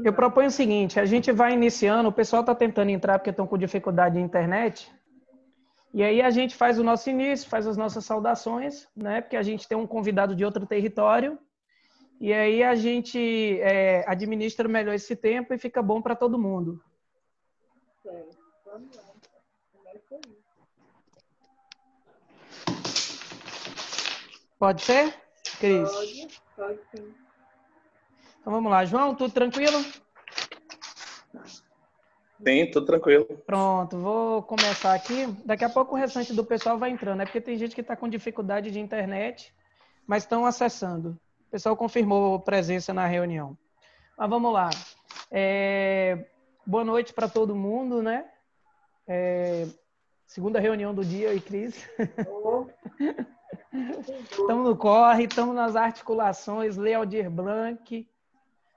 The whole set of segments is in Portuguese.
Eu proponho o seguinte, a gente vai iniciando, o pessoal está tentando entrar porque estão com dificuldade de internet, e aí a gente faz o nosso início, faz as nossas saudações, né? Porque a gente tem um convidado de outro território, e aí a gente administra melhor esse tempo e fica bom para todo mundo. Certo. Vamos lá. Começa aí. Pode ser, Cris? Pode sim. Então vamos lá. João, tudo tranquilo? Sim, tudo tranquilo. Pronto, vou começar aqui. Daqui a pouco o restante do pessoal vai entrando, né? Porque tem gente que está com dificuldade de internet, mas estão acessando. O pessoal confirmou presença na reunião. Mas vamos lá. Boa noite para todo mundo, né? Segunda reunião do dia, eu e Cris. Estamos no corre, estamos nas articulações, Lei Aldir Blanc,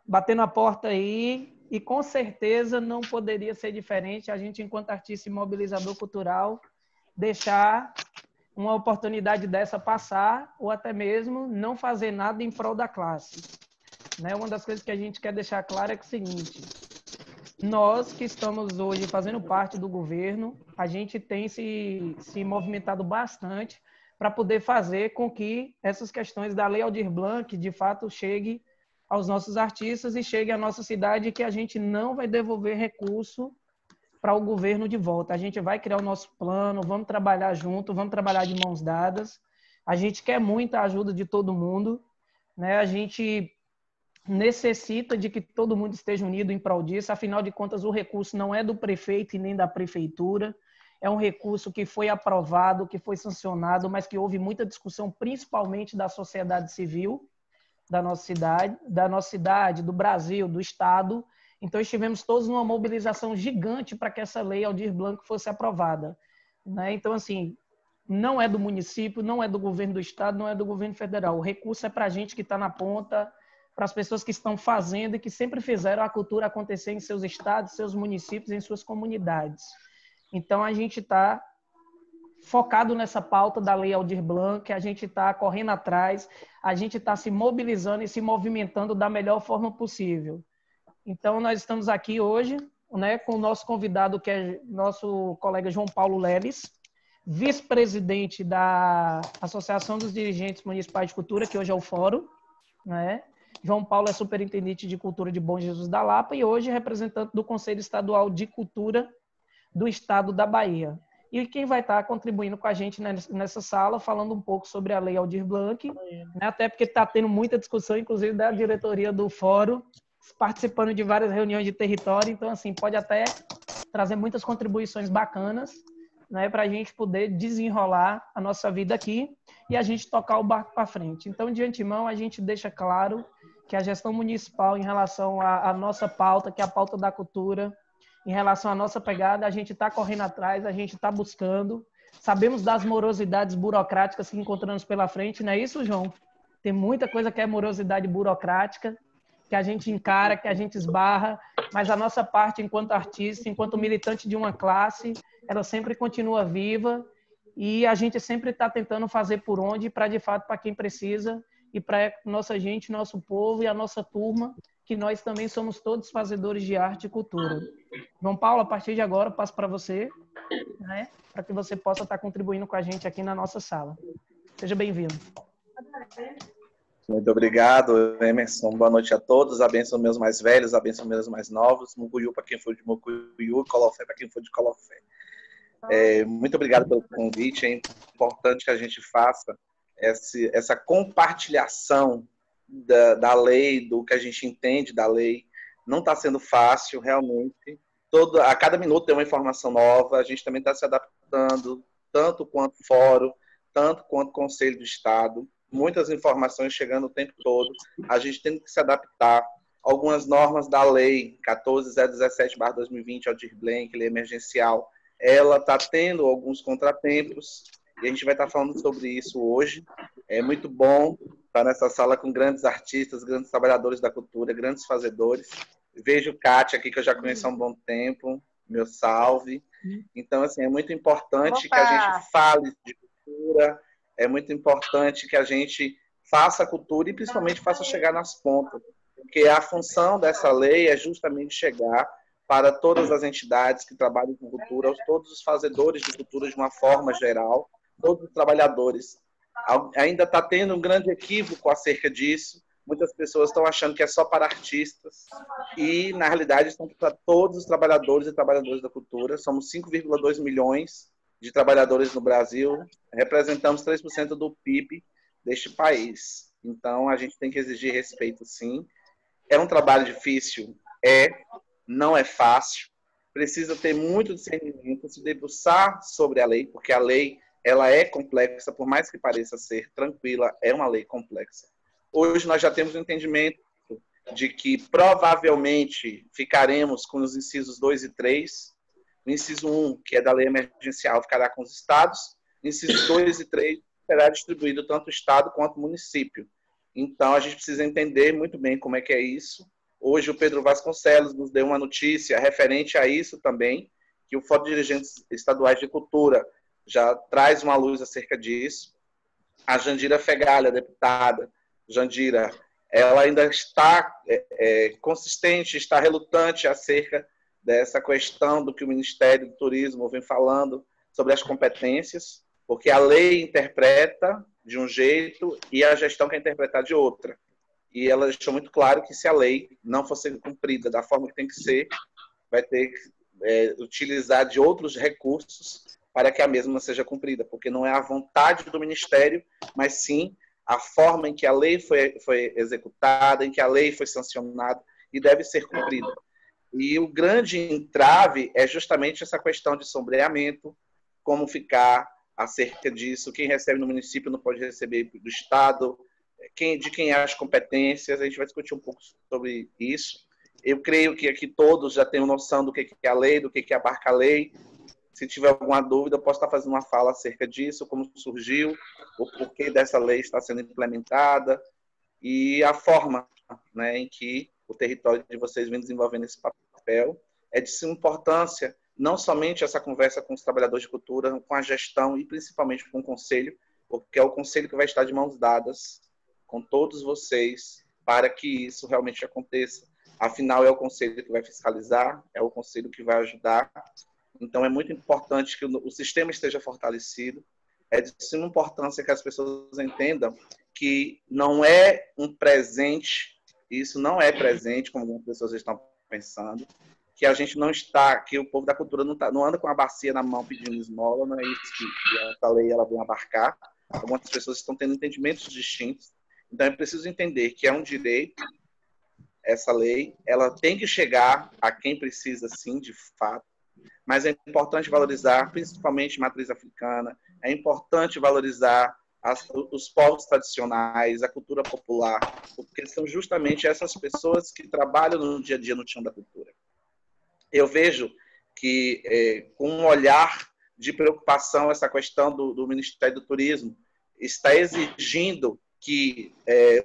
batendo a porta aí, e com certeza não poderia ser diferente a gente, enquanto artista e mobilizador cultural, deixar uma oportunidade dessa passar, ou até mesmo não fazer nada em prol da classe. Né? Uma das coisas que a gente quer deixar claro é o seguinte: nós que estamos hoje fazendo parte do governo, a gente tem se movimentado bastante para poder fazer com que essas questões da Lei Aldir Blanc, de fato, chegue aos nossos artistas e chegue à nossa cidade, que a gente não vai devolver recurso para o governo de volta. A gente vai criar o nosso plano, vamos trabalhar junto, vamos trabalhar de mãos dadas. A gente quer muita ajuda de todo mundo, né? A gente necessita de que todo mundo esteja unido em prol disso. Afinal de contas, o recurso não é do prefeito e nem da prefeitura. É um recurso que foi aprovado, que foi sancionado, mas que houve muita discussão, principalmente da sociedade civil da nossa cidade, do Brasil, do Estado. Então, estivemos todos numa mobilização gigante para que essa lei Aldir Blanc fosse aprovada. Né? Então, assim, não é do município, não é do governo do Estado, não é do governo federal. O recurso é para a gente que está na ponta, para as pessoas que estão fazendo e que sempre fizeram a cultura acontecer em seus estados, seus municípios, em suas comunidades. Então, a gente está focado nessa pauta da Lei Aldir Blanc, a gente está correndo atrás, a gente está se mobilizando e se movimentando da melhor forma possível. Então, nós estamos aqui hoje, né, com o nosso convidado, que é nosso colega João Paulo Leles, vice-presidente da Associação dos Dirigentes Municipais de Cultura, que hoje é o Fórum, né? João Paulo é superintendente de Cultura de Bom Jesus da Lapa e hoje representante do Conselho Estadual de Cultura do Estado da Bahia. E quem vai estar contribuindo com a gente nessa sala, falando um pouco sobre a Lei Aldir Blanc, né? Até porque está tendo muita discussão, inclusive da diretoria do Fórum, participando de várias reuniões de território, então, assim, pode até trazer muitas contribuições bacanas, né, para a gente poder desenrolar a nossa vida aqui e a gente tocar o barco para frente. Então, de antemão, a gente deixa claro que a gestão municipal, em relação à nossa pauta, que é a pauta da cultura, em relação à nossa pegada, a gente está correndo atrás, a gente está buscando. Sabemos das morosidades burocráticas que encontramos pela frente, não é isso, João? Tem muita coisa que é morosidade burocrática, que a gente encara, que a gente esbarra, mas a nossa parte, enquanto artista, enquanto militante de uma classe, ela sempre continua viva e a gente sempre está tentando fazer por onde, para de fato, para quem precisa e para nossa gente, nosso povo e a nossa turma, que nós também somos todos fazedores de arte e cultura. João Paulo, a partir de agora, eu passo para você, né, para que você possa estar contribuindo com a gente aqui na nossa sala. Seja bem-vindo. Muito obrigado, Emerson. Boa noite a todos. A bênção meus mais velhos, a bênção meus mais novos. Mucuyu para quem for de Mucuyu, Colofé para quem for de Colofé. Muito obrigado pelo convite. É importante que a gente faça essa compartilhação da lei, do que a gente entende da lei. Não está sendo fácil, realmente. A cada minuto tem uma informação nova. A gente também está se adaptando, tanto quanto fórum, tanto quanto Conselho do Estado. Muitas informações chegando o tempo todo. A gente tem que se adaptar. Algumas normas da lei 14.017/2020, Aldir Blanc, lei emergencial, ela está tendo alguns contratempos e a gente vai estar falando sobre isso hoje. É muito bom estar nessa sala com grandes artistas, grandes trabalhadores da cultura, grandes fazedores. Vejo Kátia aqui, que eu já conheço há um bom tempo, meu salve. Então, assim, é muito importante que a gente fale de cultura, é muito importante que a gente faça a cultura e principalmente faça chegar nas pontas. porque a função dessa lei é justamente chegar para todas as entidades que trabalham com cultura, todos os fazedores de cultura de uma forma geral, todos os trabalhadores. Ainda está tendo um grande equívoco acerca disso. Muitas pessoas estão achando que é só para artistas e, na realidade, estão para todos os trabalhadores e trabalhadoras da cultura. Somos 5,2 milhões de trabalhadores no Brasil, representamos 3% do PIB deste país. Então, a gente tem que exigir respeito, sim. É um trabalho difícil? Não é fácil. Precisa ter muito discernimento, se debruçar sobre a lei, porque a lei ela é complexa, por mais que pareça ser tranquila, é uma lei complexa. Hoje nós já temos um entendimento de que provavelmente ficaremos com os incisos 2 e 3. O inciso 1, que é da lei emergencial, ficará com os estados. O inciso 2 e 3 será distribuído tanto o estado quanto o município. Então, a gente precisa entender muito bem como é que é isso. Hoje, o Pedro Vasconcelos nos deu uma notícia referente a isso também, que o Fórum de Dirigentes Estaduais de Cultura já traz uma luz acerca disso. A Jandira Fegalha, deputada, Jandira, ela ainda está consistente, está relutante acerca dessa questão do que o Ministério do Turismo vem falando sobre as competências, porque a lei interpreta de um jeito e a gestão quer interpretar de outra. E ela deixou muito claro que se a lei não for ser cumprida da forma que tem que ser, vai ter que utilizar de outros recursos para que a mesma seja cumprida, porque não é a vontade do Ministério, mas sim a forma em que a lei foi executada, em que a lei foi sancionada e deve ser cumprida. E o grande entrave é justamente essa questão de sombreamento, como ficar acerca disso, quem recebe no município não pode receber do Estado, de quem é as competências, a gente vai discutir um pouco sobre isso. Eu creio que aqui todos já têm noção do que é a lei, do que abarca a lei. Se tiver alguma dúvida, eu posso estar fazendo uma fala acerca disso, como surgiu, o porquê dessa lei está sendo implementada e a forma, né, em que o território de vocês vem desenvolvendo esse papel. É de suma importância, não somente essa conversa com os trabalhadores de cultura, com a gestão e principalmente com o conselho, porque é o conselho que vai estar de mãos dadas com todos vocês para que isso realmente aconteça. Afinal, é o conselho que vai fiscalizar, é o conselho que vai ajudar. Então, é muito importante que o sistema esteja fortalecido. É de suma importância que as pessoas entendam que não é um presente, isso não é presente, como algumas pessoas estão pensando, que a gente não está, que o povo da cultura não anda com a bacia na mão pedindo esmola, não é isso que essa lei ela vem abarcar. Algumas pessoas estão tendo entendimentos distintos. Então, é preciso entender que é um direito, essa lei, ela tem que chegar a quem precisa, sim, de fato, mas é importante valorizar, principalmente matriz africana, é importante valorizar os povos tradicionais, a cultura popular, porque são justamente essas pessoas que trabalham no dia a dia no chão da cultura. Eu vejo que, com um olhar de preocupação, essa questão do Ministério do Turismo está exigindo que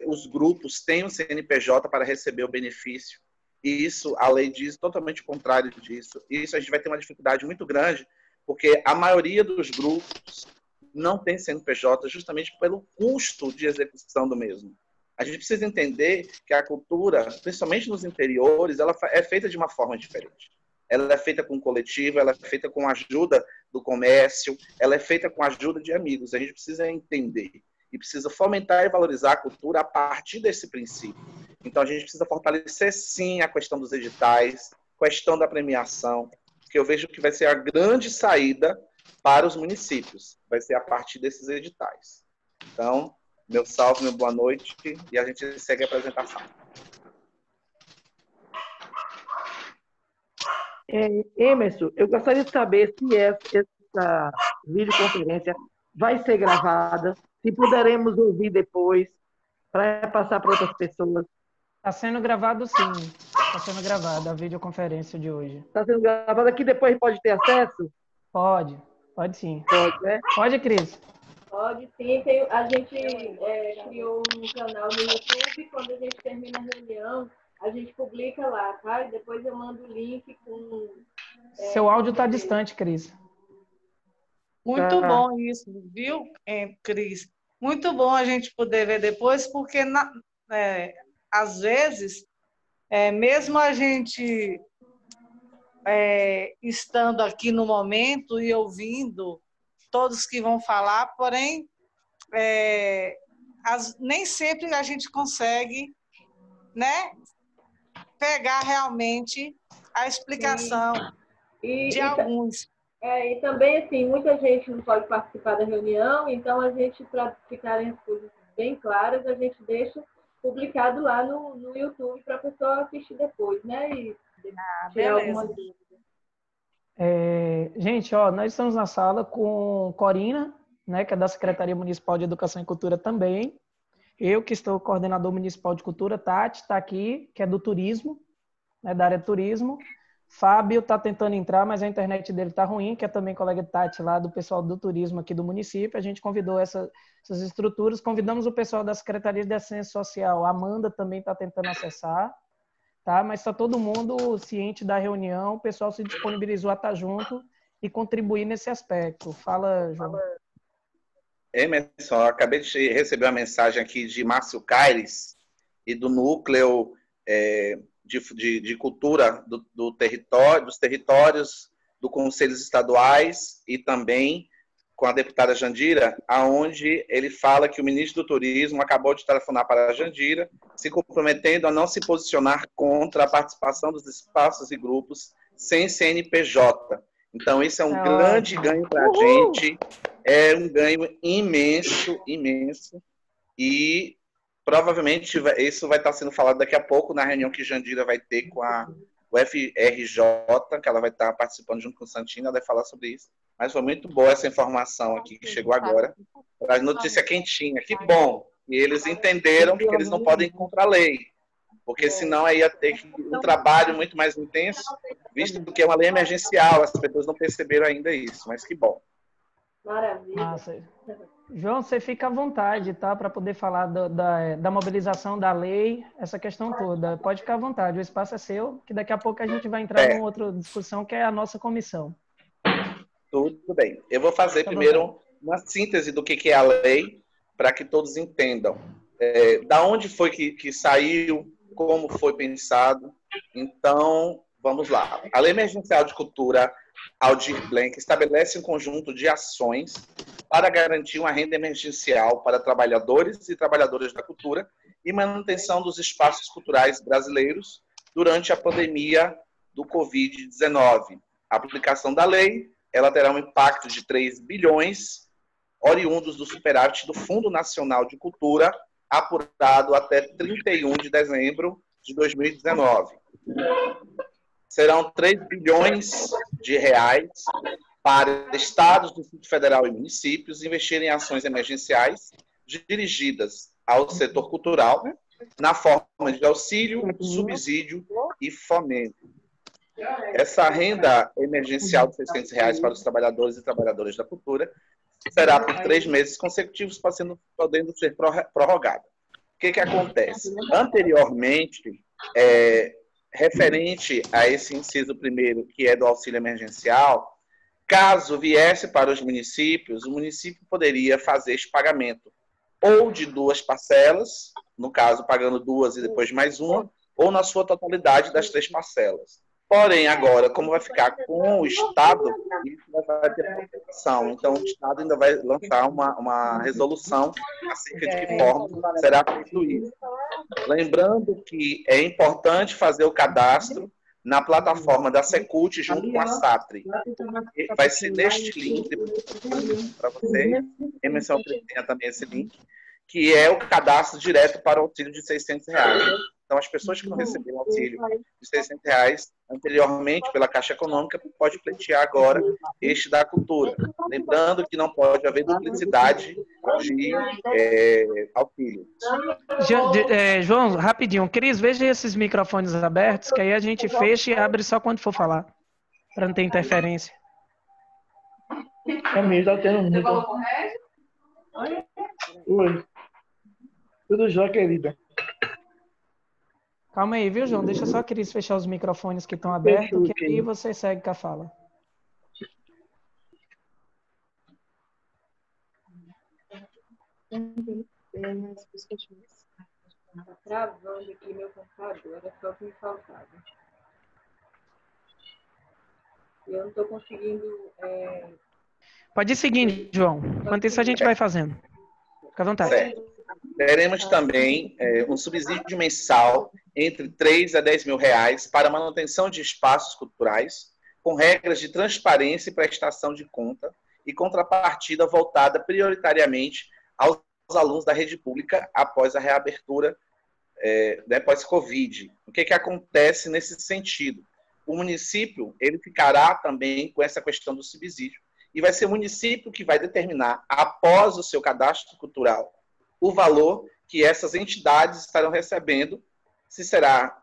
os grupos tenham CNPJ para receber o benefício. E isso, a lei diz totalmente o contrário disso. Isso a gente vai ter uma dificuldade muito grande, porque a maioria dos grupos não tem CNPJ justamente pelo custo de execução do mesmo. A gente precisa entender que a cultura, principalmente nos interiores, ela é feita de uma forma diferente. Ela é feita com coletivo, ela é feita com a ajuda do comércio, ela é feita com a ajuda de amigos. A gente precisa entender e precisa fomentar e valorizar a cultura a partir desse princípio. Então, a gente precisa fortalecer, sim, a questão dos editais, questão da premiação, que eu vejo que vai ser a grande saída para os municípios. Vai ser a partir desses editais. Então, meu salve, meu boa noite, e a gente segue a apresentação. Emerson, eu gostaria de saber se essa videoconferência vai ser gravada, se poderemos ouvir depois, para passar para outras pessoas. Está sendo gravado, sim. Está sendo gravada a videoconferência de hoje. Está sendo gravada aqui, depois pode ter acesso? Pode sim. Pode, né? Pode, Cris? Pode sim. A gente criou um canal no YouTube. Quando a gente termina a reunião, a gente publica lá, tá? E depois eu mando o link com... Seu áudio está distante, Cris. Muito bom isso, viu, Cris? Muito bom a gente poder ver depois, porque às vezes Mesmo a gente estando aqui no momento e ouvindo todos que vão falar, porém, nem sempre a gente consegue, né, pegar realmente a explicação de alguns. E também, assim, muita gente não pode participar da reunião, então a gente, para ficarem as coisas bem claras, a gente deixa publicado lá no YouTube para a pessoa assistir depois, né? E tirar alguma dúvida. Gente, nós estamos na sala com Corina, né, que é da Secretaria Municipal de Educação e Cultura também. Eu, que estou coordenador municipal de cultura, Tati está aqui, que é do turismo, né, da área de turismo. Fábio está tentando entrar, mas a internet dele está ruim, que é também colega de Tati lá do pessoal do turismo aqui do município. A gente convidou essas estruturas, convidamos o pessoal da Secretaria de Assistência Social. A Amanda também está tentando acessar, tá? Mas está todo mundo ciente da reunião, o pessoal se disponibilizou a estar junto e contribuir nesse aspecto. Fala, João. Emerson, eu acabei de receber uma mensagem aqui de Márcio Caires e do núcleo de cultura dos territórios, dos conselhos estaduais e também com a deputada Jandira, aonde ele fala que o ministro do Turismo acabou de telefonar para a Jandira, se comprometendo a não se posicionar contra a participação dos espaços e grupos sem CNPJ. Então, isso é um grande ganho para a gente, é um ganho imenso, imenso, e provavelmente isso vai estar sendo falado daqui a pouco na reunião que Jandira vai ter com a UFRJ, que ela vai estar participando junto com o Santina, ela vai falar sobre isso. Mas foi muito boa essa informação aqui que chegou agora. A notícia quentinha, que bom. E eles entenderam que eles não podem ir contra a lei, porque senão aí ia ter um trabalho muito mais intenso, visto que é uma lei emergencial, as pessoas não perceberam ainda isso, mas que bom. Maravilha. João, você fica à vontade, tá? Para poder falar da mobilização da lei, essa questão toda. Pode ficar à vontade, o espaço é seu, que daqui a pouco a gente vai entrar numa outra discussão, que é a nossa comissão. Tudo bem. Eu vou fazer primeiro uma síntese do que é a lei, para que todos entendam. Da onde foi que saiu, como foi pensado. Então, vamos lá. A Lei Emergencial de Cultura, Aldir Blanc, estabelece um conjunto de ações para garantir uma renda emergencial para trabalhadores e trabalhadoras da cultura e manutenção dos espaços culturais brasileiros durante a pandemia do Covid-19. A aplicação da lei, ela terá um impacto de 3 bilhões oriundos do superávit do Fundo Nacional de Cultura, apurado até 31 de dezembro de 2019. Serão 3 bilhões de reais para estados, Distrito Federal e municípios investirem em ações emergenciais dirigidas ao setor cultural, na forma de auxílio, subsídio e fomento. Essa renda emergencial de R$600 para os trabalhadores e trabalhadoras da cultura será por 3 meses consecutivos, podendo ser prorrogada. O que acontece? Anteriormente, referente a esse inciso primeiro, que é do auxílio emergencial, caso viesse para os municípios, o município poderia fazer esse pagamento ou de 2 parcelas, no caso, pagando 2 e depois mais uma, ou na sua totalidade das 3 parcelas. Porém, agora, como vai ficar com o Estado, isso vai ter proteção. Então, o Estado ainda vai lançar uma resolução acerca de que forma será feito isso. Lembrando que é importante fazer o cadastro na plataforma da Secult junto com a SATRI. Vai ser neste link para vocês. Emerson tem também esse link, que é o cadastro direto para o auxílio de R$600. Então, as pessoas que não receberam auxílio de R$600 anteriormente pela Caixa Econômica podem pleitear agora este da cultura. Lembrando que não pode haver duplicidade de auxílio. João, rapidinho. Cris, veja esses microfones abertos, que aí a gente fecha e abre só quando for falar, para não ter interferência. É mesmo, tá tendo muito. Oi. Tudo jóia, querida. Calma aí, viu, João? Deixa só a Cris fechar os microfones que estão abertos, que aí você segue com a fala. Está travando aqui meu computador, era só o que me faltava. Eu não estou conseguindo... Pode ir seguindo, João. Enquanto isso, a gente vai fazendo. Fica à vontade. Certo. Teremos também um subsídio mensal entre 3 a 10 mil reais para manutenção de espaços culturais, com regras de transparência e prestação de conta e contrapartida voltada prioritariamente aos alunos da rede pública após a reabertura pós-Covid. O que acontece nesse sentido? O município ele ficará também com essa questão do subsídio e vai ser o município que vai determinar, após o seu cadastro cultural, o valor que essas entidades estarão recebendo, se será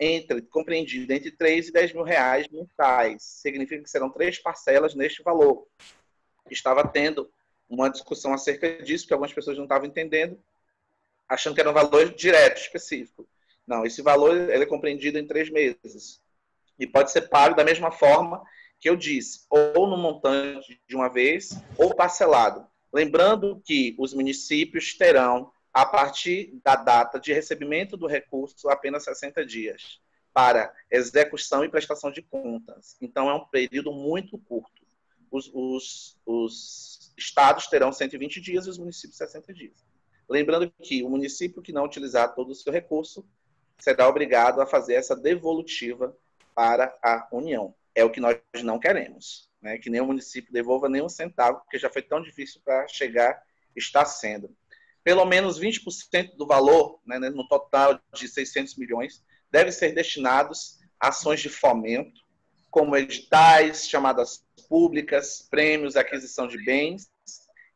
compreendido entre 3 e 10 mil reais mensais. Significa que serão 3 parcelas neste valor. Estava tendo uma discussão acerca disso, porque algumas pessoas não estavam entendendo, achando que era um valor direto, específico. Não, esse valor ele é compreendido em 3 meses. E pode ser pago da mesma forma que eu disse, ou no montante de uma vez, ou parcelado. Lembrando que os municípios terão, a partir da data de recebimento do recurso, apenas 60 dias para execução e prestação de contas. Então, é um período muito curto. Os estados terão 120 dias e os municípios 60 dias. Lembrando que o município que não utilizar todo o seu recurso será obrigado a fazer essa devolutiva para a União. É o que nós não queremos, né? Que nem o município devolva nem um centavo, porque já foi tão difícil para chegar, está sendo. Pelo menos 20% do valor, né, no total de 600 milhões, deve ser destinados a ações de fomento, como editais, chamadas públicas, prêmios, aquisição de bens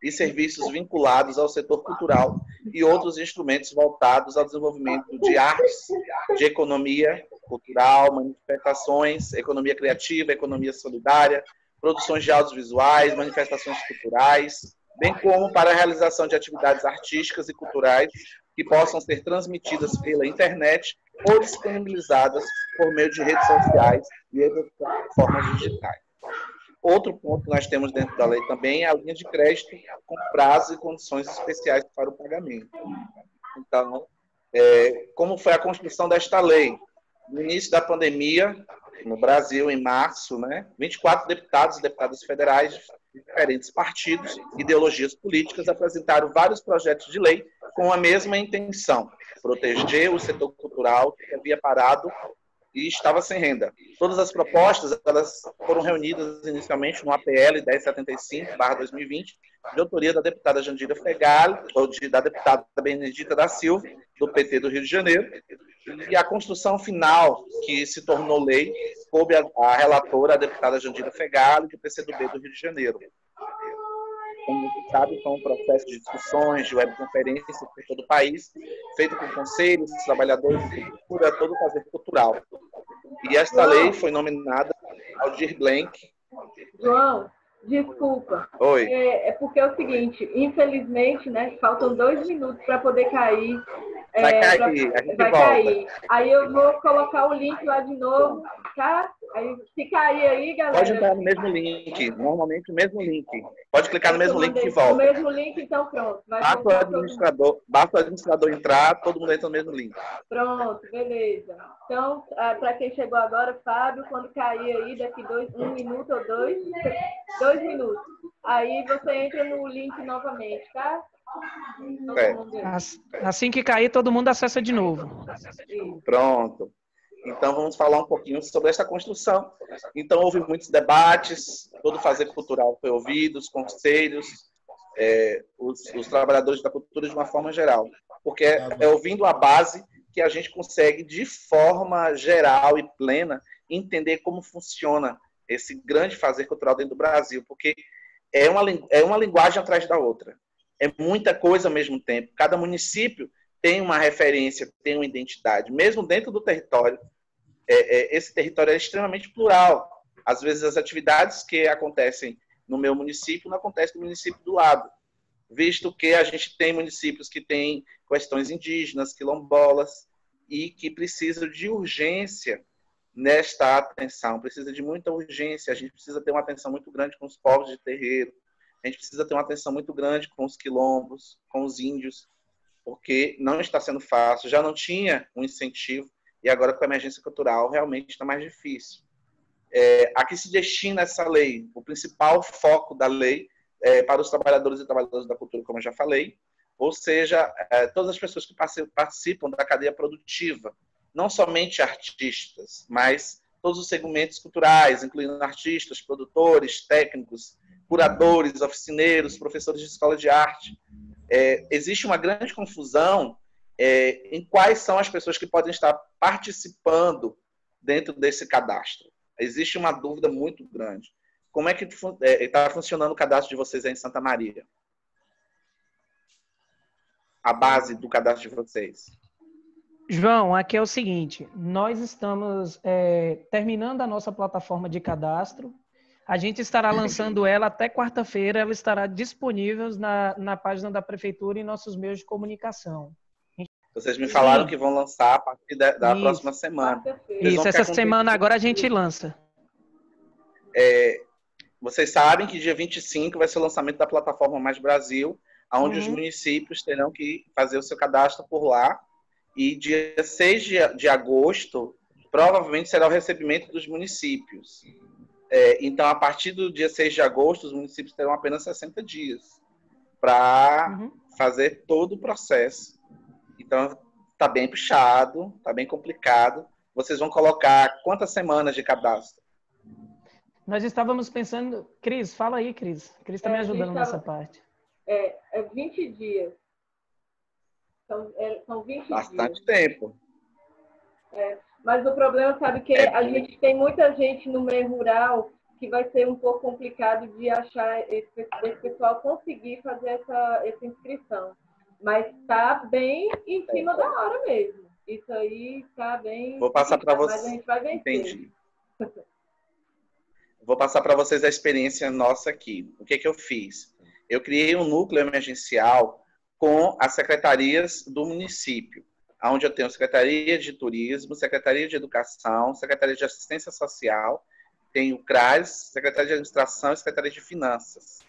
e serviços vinculados ao setor cultural e outros instrumentos voltados ao desenvolvimento de artes, de economia cultural, manifestações, economia criativa, economia solidária, produções de audiovisuais, manifestações culturais, bem como para a realização de atividades artísticas e culturais que possam ser transmitidas pela internet ou disponibilizadas por meio de redes sociais e outras plataformas digitais. Outro ponto que nós temos dentro da lei também é a linha de crédito com prazos e condições especiais para o pagamento. Então, como foi a construção desta lei? No início da pandemia, no Brasil, em março, 24 deputados e deputadas federais de diferentes partidos, ideologias políticas, apresentaram vários projetos de lei com a mesma intenção: proteger o setor cultural que havia parado e estava sem renda. Todas as propostas elas foram reunidas inicialmente no APL 1075/2020, de autoria da deputada Jandira Fegali, ou da deputada Benedita da Silva, do PT do Rio de Janeiro, e a construção final, que se tornou lei, coube a relatora, a deputada Jandira Fegali, do PCdoB do Rio de Janeiro. Como você sabe, foi um processo de discussões, de webconferências por todo o país, feito com conselhos, trabalhadores de cultura, todo o fazer cultural. E esta lei foi nominada Aldir Blanc. João, desculpa. Oi. É porque é o seguinte, infelizmente, faltam 2 minutos para poder cair. Vai cair, a gente vai volta. cair. Aí eu vou colocar o link lá de novo, tá? Aí, se cair aí, galera... Pode entrar no mesmo link, normalmente o mesmo link. Pode clicar no mesmo link que volta. No mesmo link, então pronto. Basta o administrador entrar, todo mundo entra no mesmo link. Pronto, beleza. Então, para quem chegou agora, Fábio, quando cair aí, daqui 1 minuto ou 2 minutos, aí você entra no link novamente, tá? Assim que cair, todo mundo acessa de novo. Pronto. Então, vamos falar um pouquinho sobre essa construção. Então, houve muitos debates, todo o fazer cultural foi ouvido, os conselhos, os trabalhadores da cultura de uma forma geral. Porque é ouvindo a base que a gente consegue, de forma geral e plena, entender como funciona esse grande fazer cultural dentro do Brasil. Porque é uma linguagem atrás da outra. É muita coisa ao mesmo tempo. Cada município tem uma referência, tem uma identidade. Mesmo dentro do território, esse território é extremamente plural. Às vezes, as atividades que acontecem no meu município não acontecem no município do lado, visto que a gente tem municípios que têm questões indígenas, quilombolas, e que precisam de urgência nesta atenção, precisa de muita urgência. A gente precisa ter uma atenção muito grande com os povos de terreiro, a gente precisa ter uma atenção muito grande com os quilombos, com os índios, porque não está sendo fácil, já não tinha um incentivo, e agora com a emergência cultural realmente está mais difícil. A que se destina essa lei? O principal foco da lei é para os trabalhadores e trabalhadoras da cultura, como eu já falei, ou seja, todas as pessoas que participam da cadeia produtiva, não somente artistas, mas todos os segmentos culturais, incluindo artistas, produtores, técnicos, curadores, oficineiros, professores de escola de arte. Existe uma grande confusão em quais são as pessoas que podem estar participando dentro desse cadastro. Existe uma dúvida muito grande. Como é que está funcionando o cadastro de vocês aí em Santa Maria? A base do cadastro de vocês. João, aqui é o seguinte, nós estamos terminando a nossa plataforma de cadastro, a gente estará lançando ela até quarta-feira, ela estará disponível na página da Prefeitura e em nossos meios de comunicação. Vocês me falaram que vão lançar a partir da próxima semana. Isso, essa semana agora a gente lança. Vocês sabem que dia 25 vai ser o lançamento da plataforma Mais Brasil, onde os municípios terão que fazer o seu cadastro por lá. E dia 6 de agosto, provavelmente será o recebimento dos municípios. Então, a partir do dia 6 de agosto, os municípios terão apenas 60 dias para fazer todo o processo. Então, está bem puxado, está bem complicado. Vocês vão colocar quantas semanas de cadastro? Nós estávamos pensando... Cris, fala aí, Cris. Cris está me ajudando nessa parte. 20 dias. São 20 Bastante dias. Tempo. Mas o problema, sabe, que a gente tem muita gente no meio rural que vai ser um pouco complicado de achar esse pessoal conseguir fazer essa inscrição. Mas está bem em cima da hora mesmo. Isso aí está bem... Vou passar para vocês. Mas a gente vai vencer. Entendi. Vou passar para vocês a experiência nossa aqui. O que eu fiz? Eu criei um núcleo emergencial com as secretarias do município, onde eu tenho Secretaria de Turismo, Secretaria de Educação, Secretaria de Assistência Social, tenho o CRAS, Secretaria de Administração e Secretaria de Finanças.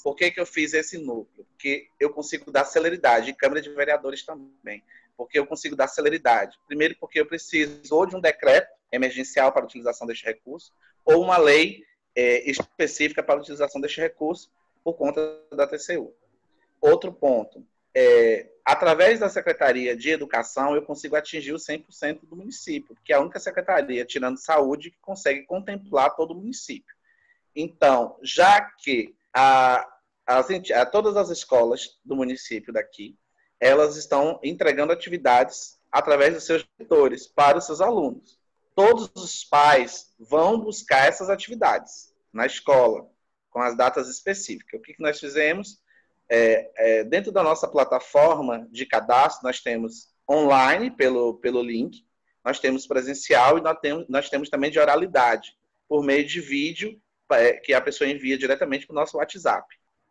Por que eu fiz esse núcleo? Porque eu consigo dar celeridade, e Câmara de Vereadores também, porque eu consigo dar celeridade. Primeiro, porque eu preciso ou de um decreto emergencial para a utilização deste recurso, ou uma lei específica para a utilização deste recurso por conta da TCU. Outro ponto, através da Secretaria de Educação, eu consigo atingir os 100% do município, que é a única secretaria, tirando saúde, que consegue contemplar todo o município. Então, já que todas as escolas do município daqui, elas estão entregando atividades através dos seus diretores para os seus alunos. Todos os pais vão buscar essas atividades na escola, com as datas específicas. O que nós fizemos? Dentro da nossa plataforma de cadastro, nós temos online, pelo link, nós temos presencial e nós temos também de oralidade, por meio de vídeo, que a pessoa envia diretamente para o nosso WhatsApp.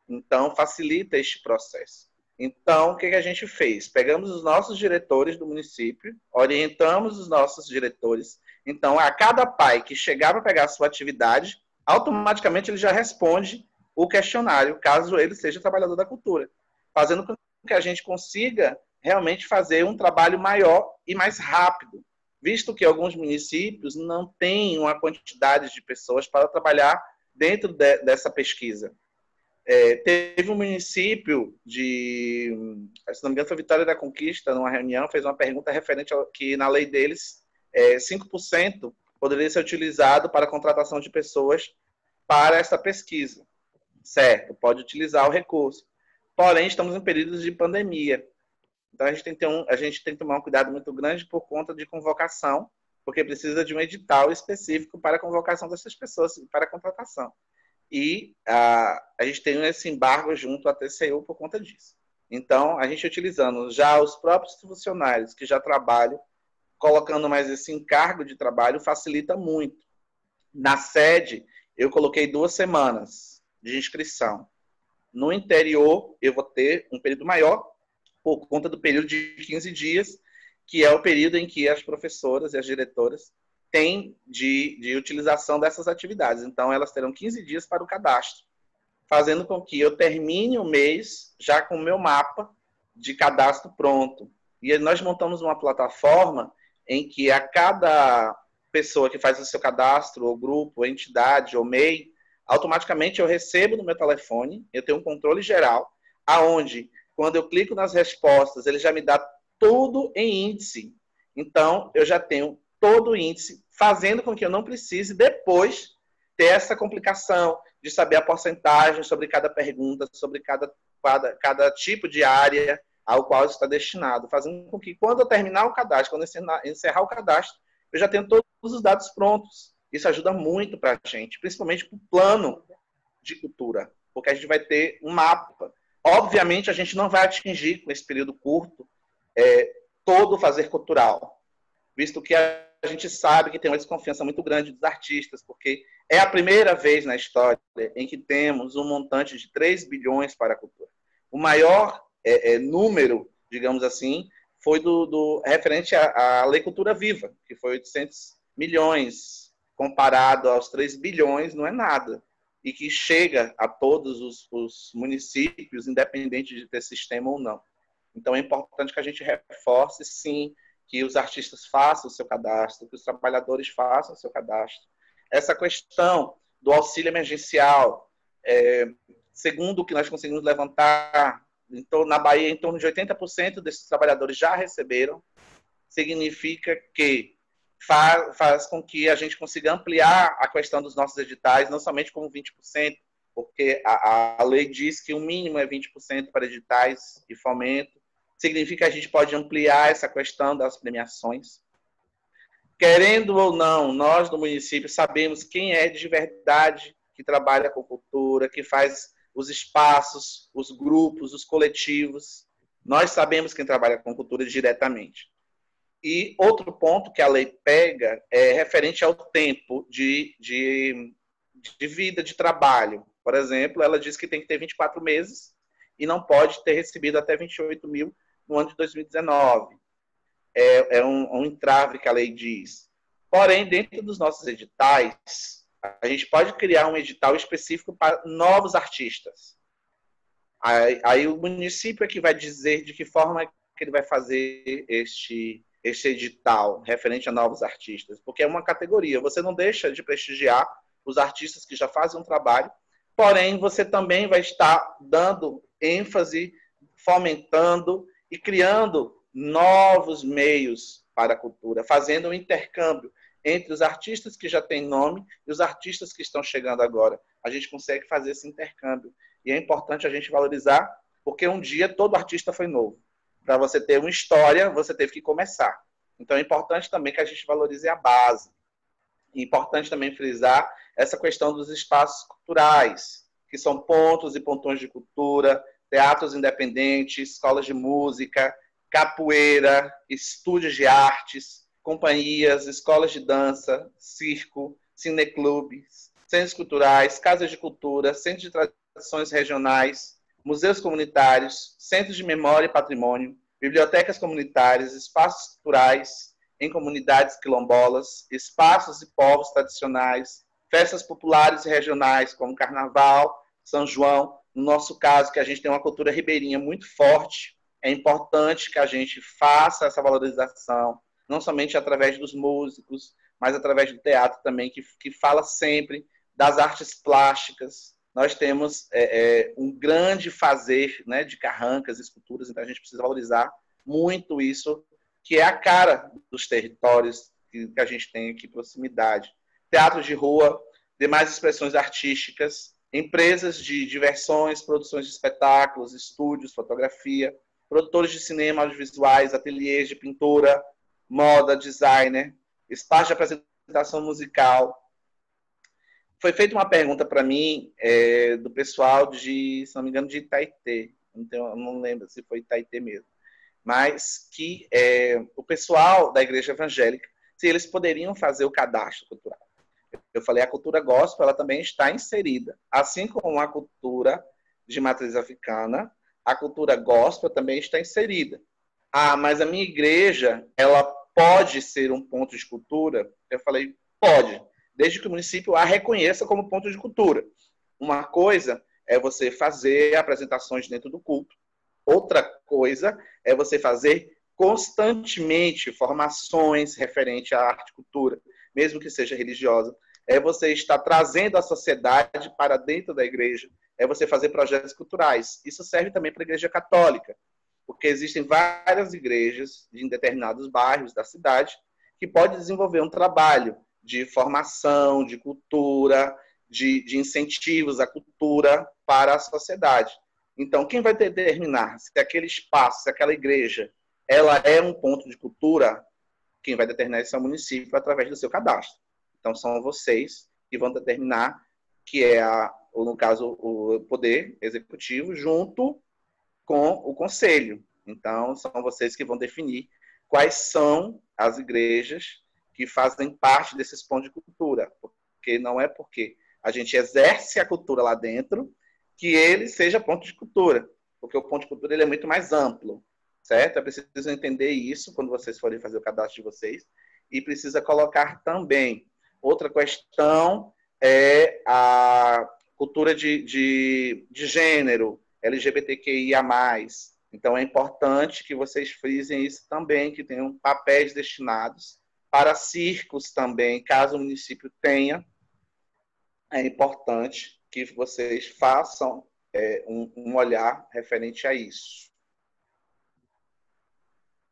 Então, facilita este processo. Então, o que a gente fez? Pegamos os nossos diretores do município, orientamos os nossos diretores. Então, a cada pai que chegar para pegar a sua atividade, automaticamente ele já responde o questionário, caso ele seja trabalhador da cultura, fazendo com que a gente consiga realmente fazer um trabalho maior e mais rápido, visto que alguns municípios não têm uma quantidade de pessoas para trabalhar dentro dessa pesquisa. Teve um município se não me engano, foi Vitória da Conquista, numa reunião, fez uma pergunta referente ao que na lei deles, 5% poderia ser utilizado para a contratação de pessoas para essa pesquisa. Certo, pode utilizar o recurso. Porém, estamos em períodos de pandemia. Então, a gente tem que tomar um cuidado muito grande por conta de convocação, porque precisa de um edital específico para a convocação dessas pessoas, para a contratação. E a gente tem esse embargo junto à TCU por conta disso. Então, a gente utilizando já os próprios funcionários que já trabalham, colocando mais esse encargo de trabalho, facilita muito. Na sede, eu coloquei 2 semanas de inscrição. No interior, eu vou ter um período maior, por conta do período de 15 dias, que é o período em que as professoras e as diretoras têm de utilização dessas atividades. Então, elas terão 15 dias para o cadastro, fazendo com que eu termine o mês já com o meu mapa de cadastro pronto. E nós montamos uma plataforma em que a cada pessoa que faz o seu cadastro, ou grupo, ou entidade, ou MEI, automaticamente eu recebo no meu telefone, eu tenho um controle geral, aonde, quando eu clico nas respostas, ele já me dá tudo em índice. Então, eu já tenho todo o índice, fazendo com que eu não precise depois ter essa complicação de saber a porcentagem sobre cada pergunta, sobre cada tipo de área ao qual está destinado, fazendo com que, quando eu terminar o cadastro, quando eu encerrar o cadastro, eu já tenho todos os dados prontos. Isso ajuda muito para a gente, principalmente para o plano de cultura, porque a gente vai ter um mapa. Obviamente, a gente não vai atingir, com esse período curto, todo o fazer cultural, visto que a gente sabe que tem uma desconfiança muito grande dos artistas, porque é a primeira vez na história em que temos um montante de 3 bilhões para a cultura. O maior número, digamos assim, foi referente à Lei Cultura Viva, que foi 800 milhões, comparado aos 3 bilhões, não é nada. E que chega a todos os municípios, independente de ter sistema ou não. Então, é importante que a gente reforce, sim, que os artistas façam o seu cadastro, que os trabalhadores façam o seu cadastro. Essa questão do auxílio emergencial, segundo o que nós conseguimos levantar, na Bahia, em torno de 80% desses trabalhadores já receberam, significa que faz com que a gente consiga ampliar a questão dos nossos editais, não somente como 20%, porque a lei diz que o mínimo é 20% para editais e fomento, significa que a gente pode ampliar essa questão das premiações. Querendo ou não, nós do município sabemos quem é de verdade que trabalha com cultura, que faz os espaços, os grupos, os coletivos. Nós sabemos quem trabalha com cultura diretamente. E outro ponto que a lei pega é referente ao tempo de vida de trabalho. Por exemplo, ela diz que tem que ter 24 meses e não pode ter recebido até 28 mil no ano de 2019. É um entrave que a lei diz. Porém, dentro dos nossos editais, a gente pode criar um edital específico para novos artistas. Aí o município é que vai dizer de que forma que ele vai fazer este edital referente a novos artistas, porque é uma categoria. Você não deixa de prestigiar os artistas que já fazem um trabalho, porém você também vai estar dando ênfase, fomentando e criando novos meios para a cultura, fazendo um intercâmbio entre os artistas que já têm nome e os artistas que estão chegando agora. A gente consegue fazer esse intercâmbio. E é importante a gente valorizar, porque um dia todo artista foi novo. Para você ter uma história, você teve que começar. Então é importante também que a gente valorize a base. É importante também frisar essa questão dos espaços culturais, que são pontos e pontões de cultura, teatros independentes, escolas de música, capoeira, estúdios de artes, companhias, escolas de dança, circo, cineclubes, centros culturais, casas de cultura, centros de tradições regionais, museus comunitários, centros de memória e patrimônio, bibliotecas comunitárias, espaços culturais em comunidades quilombolas, espaços e povos tradicionais, festas populares e regionais, como Carnaval, São João. No nosso caso, que a gente tem uma cultura ribeirinha muito forte, é importante que a gente faça essa valorização, não somente através dos músicos, mas através do teatro também, que fala sempre das artes plásticas. Nós temos um grande fazer, né, de carrancas, esculturas, então a gente precisa valorizar muito isso, que é a cara dos territórios que a gente tem aqui, proximidade. Teatro de rua, demais expressões artísticas, empresas de diversões, produções de espetáculos, estúdios, fotografia, produtores de cinema, audiovisuais, ateliês de pintura, moda, designer, espaço de apresentação musical. Foi feita uma pergunta para mim do pessoal de, se não me engano, de Itaité. Então, eu não lembro se foi Itaité mesmo. Mas que o pessoal da igreja evangélica, se eles poderiam fazer o cadastro cultural. Eu falei, a cultura gospel, ela também está inserida. Assim como a cultura de matriz africana, a cultura gospel também está inserida. Ah, mas a minha igreja, ela pode ser um ponto de cultura? Eu falei, pode, desde que o município a reconheça como ponto de cultura. Uma coisa é você fazer apresentações dentro do culto, Outra coisa é você fazer constantemente formações referentes à arte e cultura, mesmo que seja religiosa. É você estar trazendo a sociedade para dentro da igreja. É você fazer projetos culturais. Isso serve também para a igreja católica, porque existem várias igrejas em determinados bairros da cidade que podem desenvolver um trabalho de formação, de cultura, de incentivos à cultura para a sociedade. Então, quem vai determinar se aquele espaço, se aquela igreja, ela é um ponto de cultura, quem vai determinar isso é o município através do seu cadastro. Então, são vocês que vão determinar que é, ou no caso, o Poder Executivo, junto com o Conselho. Então, são vocês que vão definir quais são as igrejas que fazem parte desses pontos de cultura. Porque não é porque a gente exerce a cultura lá dentro que ele seja ponto de cultura. Porque o ponto de cultura ele é muito mais amplo, certo? É preciso entender isso quando vocês forem fazer o cadastro de vocês. E precisa colocar também. Outra questão é a cultura de gênero, LGBTQIA+. Então, é importante que vocês frisem isso também, que tenham papéis destinados para circos também, caso o município tenha. É importante que vocês façam um olhar referente a isso.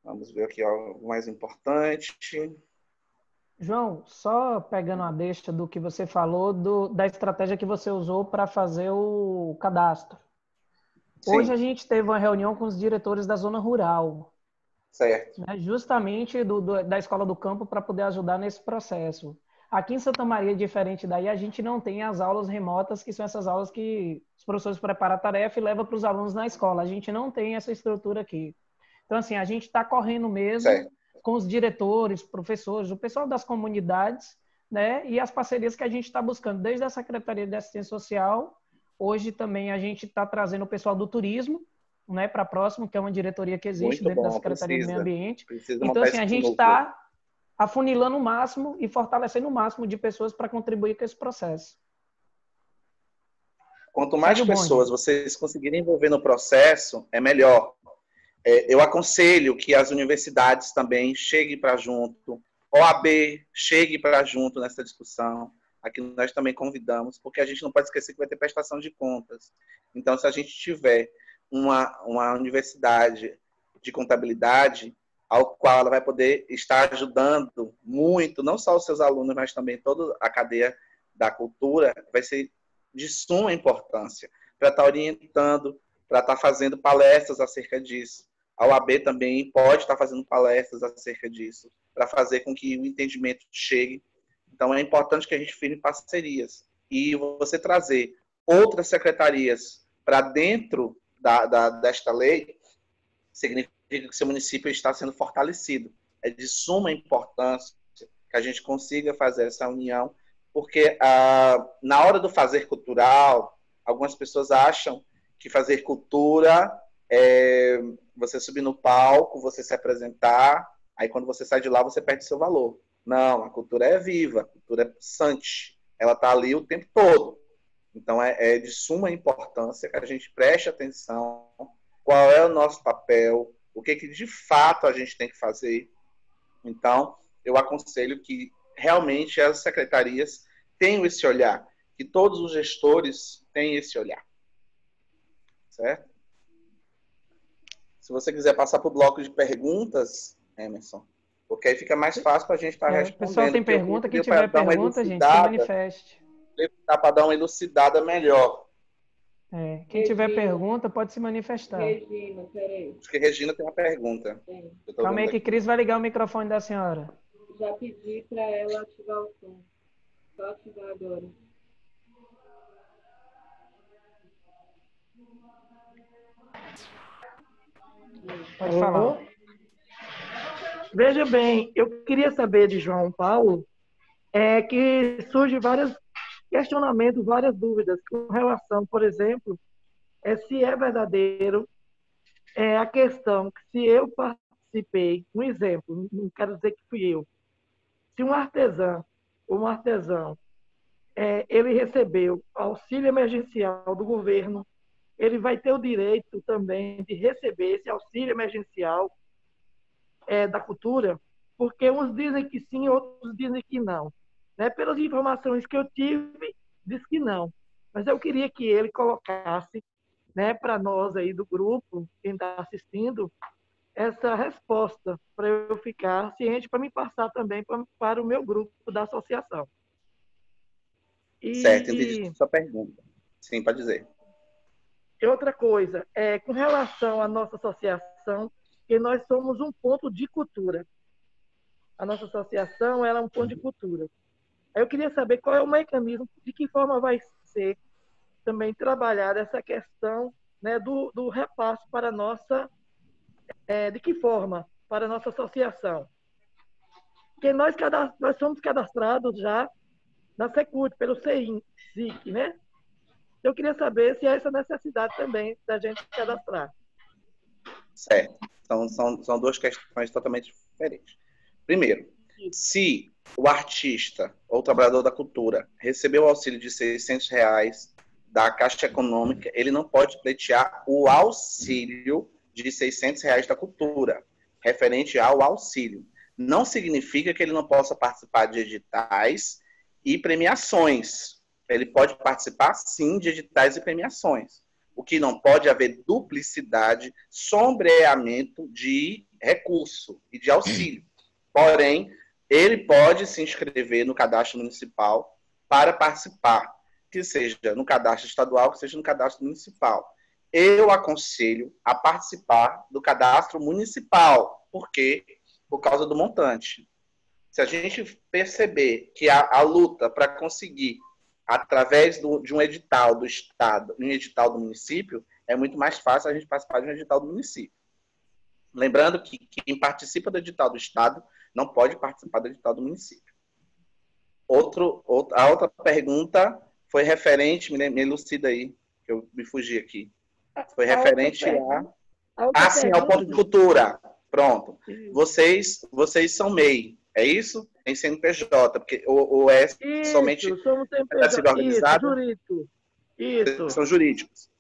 Vamos ver aqui o mais importante. João, só pegando a deixa do que você falou, da estratégia que você usou para fazer o cadastro. Sim. Hoje a gente teve uma reunião com os diretores da zona rural, certo. Né, justamente da Escola do Campo, para poder ajudar nesse processo. Aqui em Santa Maria, diferente daí, a gente não tem as aulas remotas, que são essas aulas que os professores preparam a tarefa e levam para os alunos na escola. A gente não tem essa estrutura aqui. Então, assim, a gente está correndo mesmo certo. com os diretores, professores, o pessoal das comunidades, né? E as parcerias que a gente está buscando, desde a Secretaria de Assistência Social. Hoje também a gente está trazendo o pessoal do turismo, né, para próximo, que é uma diretoria que existe Muito dentro bom, da Secretaria do Meio Ambiente. Precisa Então, assim, a gente está afunilando o máximo e fortalecendo o máximo de pessoas para contribuir com esse processo. Quanto mais pessoas vocês conseguirem envolver no processo, é melhor. Eu aconselho que as universidades também cheguem para junto, OAB chegue para junto nessa discussão. Aqui nós também convidamos, porque a gente não pode esquecer que vai ter prestação de contas. Então, se a gente tiver uma universidade de contabilidade, ao qual ela vai poder estar ajudando muito, não só os seus alunos, mas também toda a cadeia da cultura, vai ser de suma importância para estar orientando, para estar fazendo palestras acerca disso. A OAB também pode estar fazendo palestras acerca disso, para fazer com que o entendimento chegue. Então, é importante que a gente firme parcerias. E você trazer outras secretarias para dentro desta lei significa que o seu município está sendo fortalecido. É de suma importância que a gente consiga fazer essa união, porque na hora do fazer cultural, algumas pessoas acham que fazer cultura é você subir no palco, você se apresentar, aí quando você sai de lá, você perde seu valor. Não, a cultura é viva, a cultura é pulsante, ela está ali o tempo todo. Então, é de suma importância que a gente preste atenção qual é o nosso papel, o que de fato a gente tem que fazer. Então, eu aconselho que realmente as secretarias tenham esse olhar, que todos os gestores tenham esse olhar. Certo? Se você quiser passar para o bloco de perguntas, Emerson, porque aí fica mais fácil para a gente estar respondendo. O pessoal tem pergunta, quem tiver pergunta, gente, se manifeste. Dá para dar uma elucidada melhor. Quem tiver pergunta, pode se manifestar. Regina, peraí. Acho que Regina tem uma pergunta. Calma aí que Cris vai ligar o microfone da senhora. Já pedi para ela ativar o som. Só ativar agora. Pode falar. Veja bem, eu queria saber de João Paulo que surge vários questionamentos, várias dúvidas com relação, por exemplo, se é verdadeiro a questão que se eu participei, um exemplo, não quero dizer que fui eu, se um artesão, ele recebeu auxílio emergencial do governo ele vai ter o direito também de receber esse auxílio emergencial da cultura, porque uns dizem que sim, outros dizem que não. Né? Pelas informações que eu tive, diz que não. Mas eu queria que ele colocasse, né, para nós aí do grupo, quem está assistindo, essa resposta, para eu ficar ciente, para me passar também para o meu grupo da associação. Certo, entendi sua pergunta. Sim, pode dizer. E outra coisa, com relação à nossa associação, que nós somos um ponto de cultura. A nossa associação ela é um ponto de cultura. Eu queria saber qual é o mecanismo, de que forma vai ser também trabalhada essa questão, né, do repasse para a nossa... de que forma? Para a nossa associação. Porque nós somos cadastrados já na Secult, pelo SIC, né? Eu queria saber se há essa necessidade também da gente cadastrar. Certo. São duas questões totalmente diferentes. Primeiro, se o artista ou o trabalhador da cultura recebeu o auxílio de R$600 da Caixa Econômica, ele não pode pleitear o auxílio de R$600 da cultura, referente ao auxílio. Não significa que ele não possa participar de editais e premiações. Ele pode participar, sim, de editais e premiações. O que não pode haver duplicidade, sombreamento de recurso e de auxílio. Porém, ele pode se inscrever no cadastro municipal para participar, que seja no cadastro estadual, que seja no cadastro municipal. Eu aconselho a participar do cadastro municipal, porque por causa do montante. Se a gente perceber que a luta para conseguir, através de um edital do Estado, um edital do município, é muito mais fácil a gente participar de um edital do município. Lembrando que quem participa do edital do Estado não pode participar do edital do município. A outra pergunta foi referente, me elucida aí, que eu me fugi aqui. Foi referente ao ponto de cultura. Pronto. Vocês são MEI, é isso? Em CNPJ, porque o S somente está sendo organizado. Isso. São jurídicos.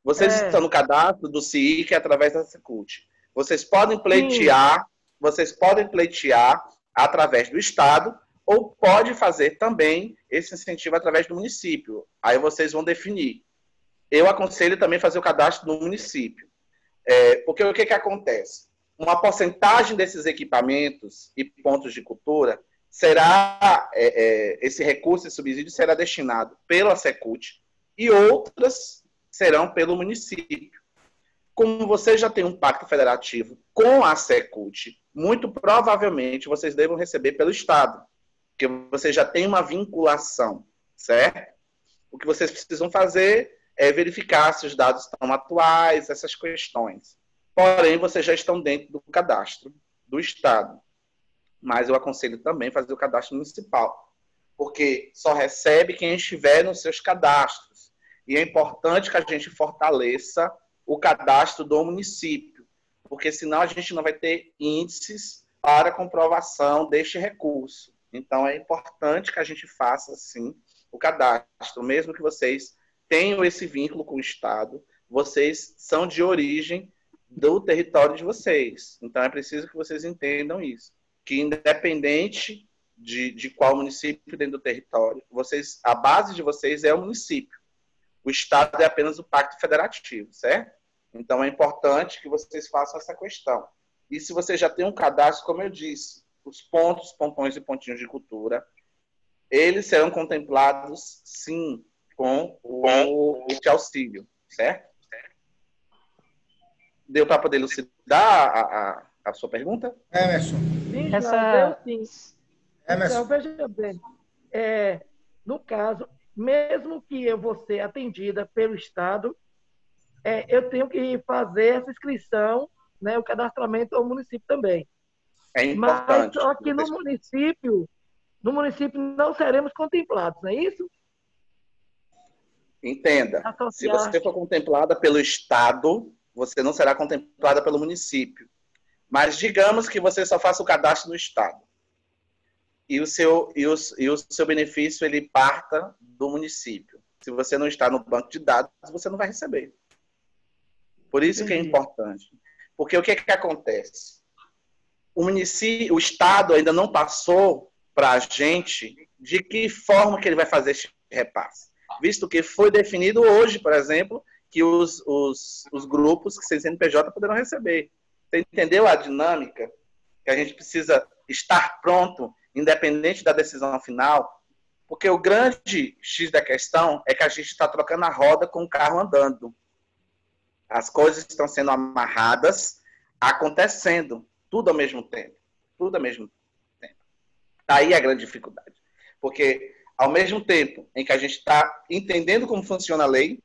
Vocês estão no cadastro do CIIC através da Secult. Vocês podem pleitear através do Estado ou pode fazer também esse incentivo através do município. Aí vocês vão definir. Eu aconselho também fazer o cadastro no município. Porque o que acontece? Uma porcentagem desses equipamentos e pontos de cultura será, esse recurso e subsídio será destinado pela Secult e outras serão pelo município. Como vocês já têm um pacto federativo com a Secult, muito provavelmente vocês devam receber pelo Estado, porque vocês já têm uma vinculação, certo? O que vocês precisam fazer é verificar se os dados estão atuais, essas questões. Porém, vocês já estão dentro do cadastro do Estado. Mas eu aconselho também fazer o cadastro municipal, porque só recebe quem estiver nos seus cadastros. E é importante que a gente fortaleça o cadastro do município, porque senão a gente não vai ter índices para comprovação deste recurso. Então, é importante que a gente faça, sim, o cadastro, mesmo que vocês tenham esse vínculo com o Estado, vocês são de origem do território de vocês. Então, é preciso que vocês entendam isso. Que independente de qual município dentro do território, a base de vocês é o município. O Estado é apenas o pacto federativo, certo? Então, é importante que vocês façam essa questão. E se você já tem um cadastro, como eu disse, os pontos, pontões e pontinhos de cultura, eles serão contemplados, sim, com esse auxílio, certo? Deu para poder elucidar a sua pergunta? Emerson. Então, veja bem, no caso, mesmo que eu vou ser atendida pelo Estado, eu tenho que fazer essa inscrição, né, o cadastramento ao município também. É importante. Mas só que no município não seremos contemplados, não é isso? Entenda. Se você for contemplada pelo Estado, você não será contemplada pelo município. Mas digamos que você só faça o cadastro no Estado. E o seu benefício ele parta do município. Se você não está no banco de dados, você não vai receber. Por isso que é importante. Porque o que acontece? O Estado ainda não passou para a gente de que forma que ele vai fazer esse repasse. Visto que foi definido hoje, por exemplo, que os grupos que sem CNPJ poderão receber. Você entendeu a dinâmica? Que a gente precisa estar pronto, independente da decisão final, porque o grande X da questão é que a gente está trocando a roda com o carro andando. As coisas estão sendo amarradas, acontecendo, tudo ao mesmo tempo. Tudo ao mesmo tempo. Aí é a grande dificuldade. Porque, ao mesmo tempo em que a gente está entendendo como funciona a lei,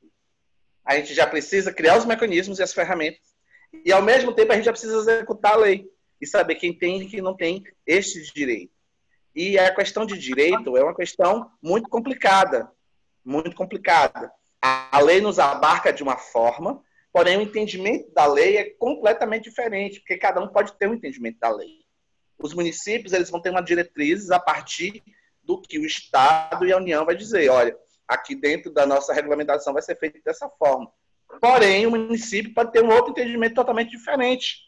a gente já precisa criar os mecanismos e as ferramentas. E, ao mesmo tempo, a gente já precisa executar a lei e saber quem tem e quem não tem este direito. E a questão de direito é uma questão muito complicada. Muito complicada. A lei nos abarca de uma forma, porém o entendimento da lei é completamente diferente, porque cada um pode ter um entendimento da lei. Os municípios eles vão ter uma diretriz a partir do que o Estado e a União vai dizer. Olha, aqui dentro da nossa regulamentação vai ser feito dessa forma. Porém, o município pode ter um outro entendimento totalmente diferente.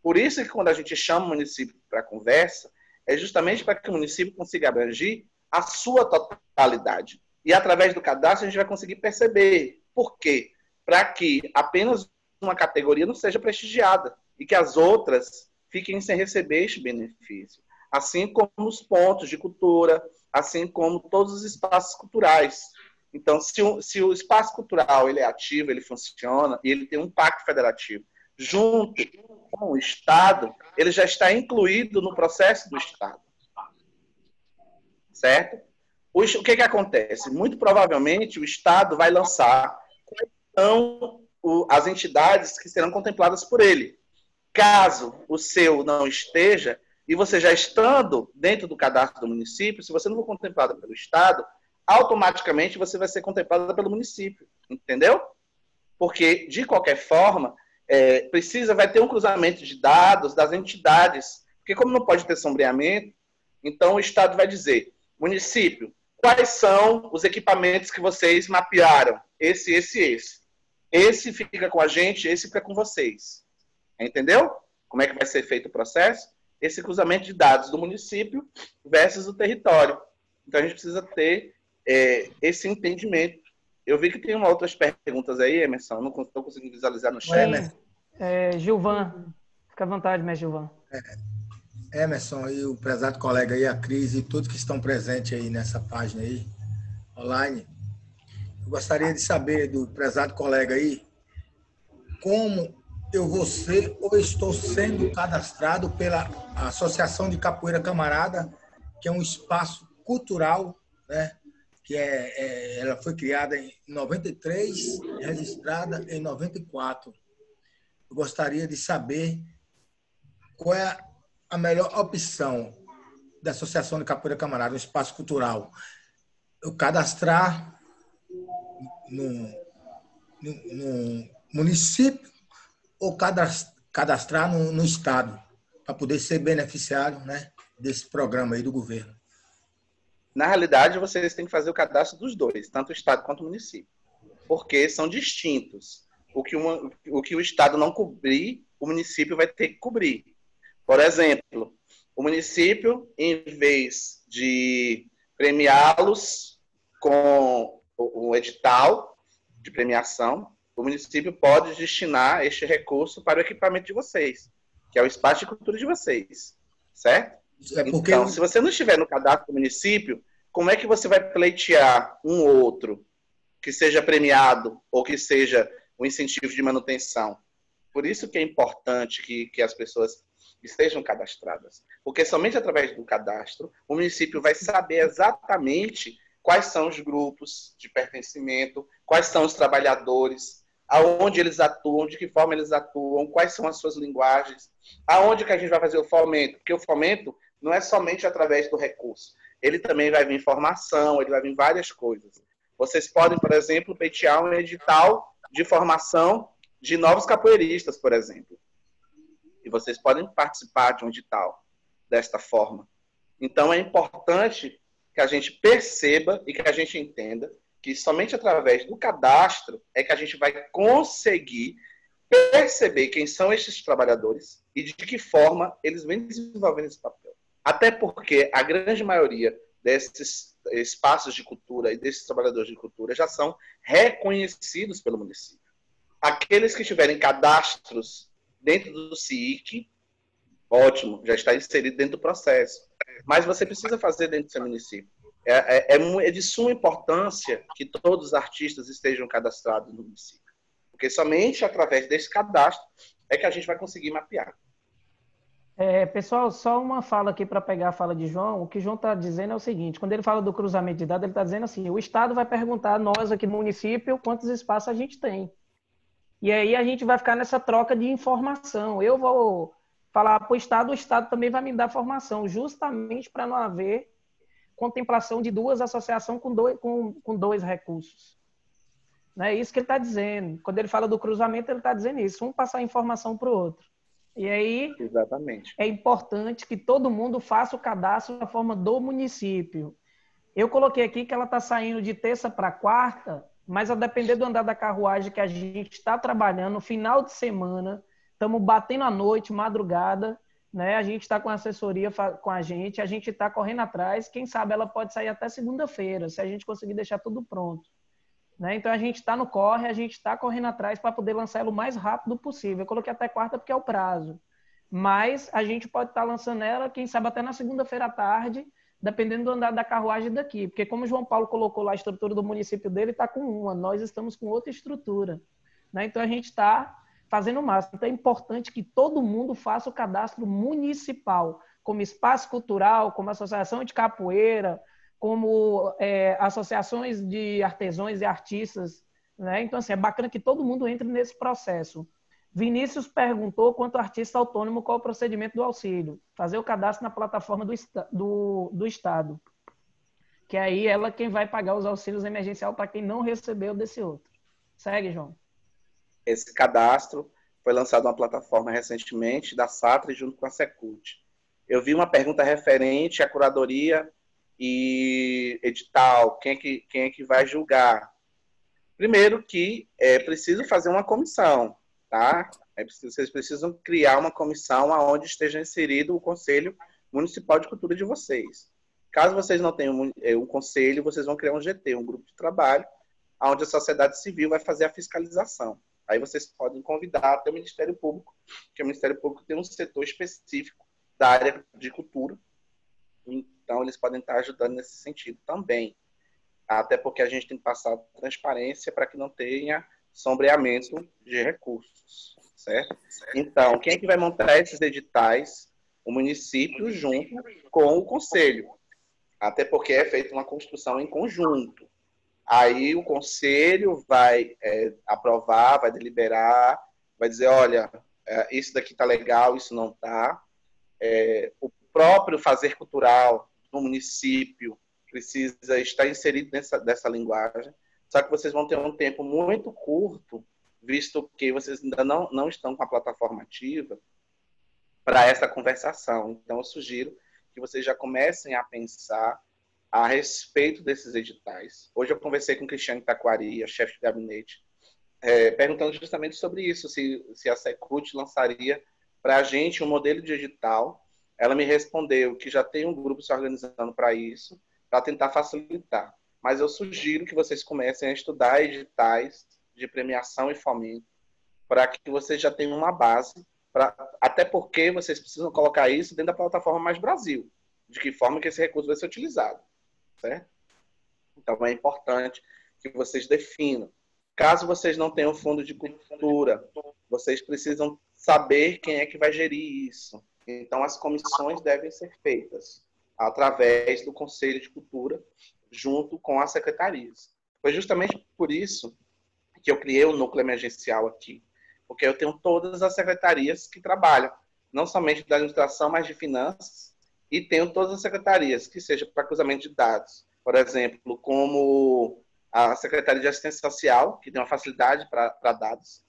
Por isso que quando a gente chama o município para conversa, é justamente para que o município consiga abranger a sua totalidade. E através do cadastro a gente vai conseguir perceber por quê. Para que apenas uma categoria não seja prestigiada e que as outras fiquem sem receber este benefício. Assim como os pontos de cultura, assim como todos os espaços culturais. Então, se o espaço cultural ele é ativo, ele funciona e ele tem um pacto federativo junto com o Estado, ele já está incluído no processo do Estado. Certo? O que acontece? Muito provavelmente o Estado vai lançar quais são as entidades que serão contempladas por ele. Caso o seu não esteja, e você já estando dentro do cadastro do município, se você não for contemplado pelo Estado, automaticamente você vai ser contemplado pelo município. Entendeu? Porque, de qualquer forma, vai ter um cruzamento de dados das entidades. Porque como não pode ter sombreamento, então o Estado vai dizer, município, quais são os equipamentos que vocês mapearam? Esse. Esse fica com a gente, esse fica com vocês. Entendeu? Como é que vai ser feito o processo? Esse cruzamento de dados do município versus o território. Então, a gente precisa ter esse entendimento. Eu vi que tem outras perguntas aí, Emerson. Eu não estou conseguindo visualizar no chat. Gilvan. Fica à vontade, mestre Gilvan. Emerson e o prezado colega aí, a Cris e todos que estão presentes aí nessa página aí, online. Eu gostaria de saber do prezado colega aí, como eu vou ser ou estou sendo cadastrado pela Associação de Capoeira Camarada, que é um espaço cultural, né? Que ela foi criada em 93, registrada em 94. Eu gostaria de saber qual é a melhor opção da Associação de Capoeira Camarada, um espaço cultural. Eu cadastrar no município ou cadastrar no Estado, para poder ser beneficiário, né, desse programa aí do governo. Na realidade, vocês têm que fazer o cadastro dos dois, tanto o Estado quanto o município, porque são distintos. O que o Estado não cobrir, o município vai ter que cobrir. Por exemplo, o município, em vez de premiá-los com o edital de premiação, o município pode destinar este recurso para o equipamento de vocês, que é o espaço de cultura de vocês, certo? Então, se você não estiver no cadastro do município, como é que você vai pleitear um outro que seja premiado ou que seja um incentivo de manutenção? Por isso que é importante que as pessoas estejam cadastradas, porque somente através do cadastro o município vai saber exatamente quais são os grupos de pertencimento, quais são os trabalhadores, aonde eles atuam, de que forma eles atuam, quais são as suas linguagens, aonde que a gente vai fazer o fomento, porque o fomento não é somente através do recurso, ele também vai vir formação, ele vai vir várias coisas. Vocês podem, por exemplo, pleitear um edital de formação de novos capoeiristas, por exemplo. E vocês podem participar de um edital desta forma. Então, é importante que a gente perceba e que a gente entenda que somente através do cadastro é que a gente vai conseguir perceber quem são esses trabalhadores e de que forma eles vêm desenvolvendo esse papel. Até porque a grande maioria desses espaços de cultura e desses trabalhadores de cultura já são reconhecidos pelo município. Aqueles que tiverem cadastros dentro do CIIC, ótimo, já está inserido dentro do processo. Mas você precisa fazer dentro do seu município. É de suma importância que todos os artistas estejam cadastrados no município. Porque somente através desse cadastro é que a gente vai conseguir mapear. Pessoal, só uma fala aqui para pegar a fala de João. O que João está dizendo é o seguinte: quando ele fala do cruzamento de dados, ele está dizendo assim: o Estado vai perguntar a nós aqui no município quantos espaços a gente tem. E aí a gente vai ficar nessa troca de informação. Eu vou falar para o Estado também vai me dar formação, justamente para não haver contemplação de duas associações com dois recursos. Não é isso que ele está dizendo. Quando ele fala do cruzamento, ele está dizendo isso. Um passar informação para o outro. E aí, exatamente, é importante que todo mundo faça o cadastro da forma do município. Eu coloquei aqui que ela está saindo de terça para quarta, mas a depender do andar da carruagem que a gente está trabalhando, no final de semana, estamos batendo à noite, madrugada, né? A gente está com a assessoria com a gente está correndo atrás. Quem sabe ela pode sair até segunda-feira, se a gente conseguir deixar tudo pronto. Né? Então, a gente está no corre, a gente está correndo atrás para poder lançar ela o mais rápido possível. Eu coloquei até quarta porque é o prazo. Mas a gente pode estar lançando ela, quem sabe, até na segunda-feira à tarde, dependendo do andar da carruagem daqui. Porque como o João Paulo colocou lá a estrutura do município dele, está com uma. Nós estamos com outra estrutura. Né? Então, a gente está fazendo o máximo. Então, é importante que todo mundo faça o cadastro municipal, como espaço cultural, como associação de capoeira, como associações de artesãos e artistas, né? Então, assim, é bacana que todo mundo entre nesse processo. Vinícius perguntou, quanto artista autônomo, qual o procedimento do auxílio? Fazer o cadastro na plataforma do Estado, que aí ela quem vai pagar os auxílios emergencial para quem não recebeu desse outro. Segue, João. Esse cadastro foi lançado numa plataforma recentemente da SATRE junto com a Secult. Eu vi uma pergunta referente à curadoria e edital, quem é que vai julgar? Primeiro que é preciso fazer uma comissão, tá? Vocês precisam criar uma comissão onde esteja inserido o Conselho Municipal de Cultura de vocês. Caso vocês não tenham um conselho, vocês vão criar um GT, um grupo de trabalho, onde a sociedade civil vai fazer a fiscalização. Aí vocês podem convidar até o Ministério Público, que o Ministério Público tem um setor específico da área de cultura. Então, eles podem estar ajudando nesse sentido também. Até porque a gente tem que passar transparência para que não tenha sombreamento de recursos, certo? Então, quem é que vai montar esses editais? O município junto com o conselho. Até porque é feita uma construção em conjunto. Aí o conselho vai aprovar, vai deliberar, vai dizer, olha, isso daqui está legal, isso não está. O próprio fazer cultural no município precisa estar inserido dessa linguagem. Só que vocês vão ter um tempo muito curto, visto que vocês ainda não estão com a plataforma ativa, para essa conversação. Então, eu sugiro que vocês já comecem a pensar a respeito desses editais. Hoje eu conversei com Cristiane Taquari, a chefe de gabinete, perguntando justamente sobre isso, se a Secult lançaria para a gente um modelo de edital. Ela me respondeu que já tem um grupo se organizando para isso, para tentar facilitar. Mas eu sugiro que vocês comecem a estudar editais de premiação e fomento, para que vocês já tenham uma base, até porque vocês precisam colocar isso dentro da plataforma Mais Brasil, de que forma que esse recurso vai ser utilizado, certo? Então, é importante que vocês definam. Caso vocês não tenham fundo de cultura, vocês precisam saber quem é que vai gerir isso. Então, as comissões devem ser feitas através do Conselho de Cultura, junto com as secretarias. Foi justamente por isso que eu criei o núcleo emergencial aqui, porque eu tenho todas as secretarias que trabalham, não somente da administração, mas de finanças, e tenho todas as secretarias, que seja para cruzamento de dados, por exemplo, como a Secretaria de Assistência Social, que tem uma facilidade para dados,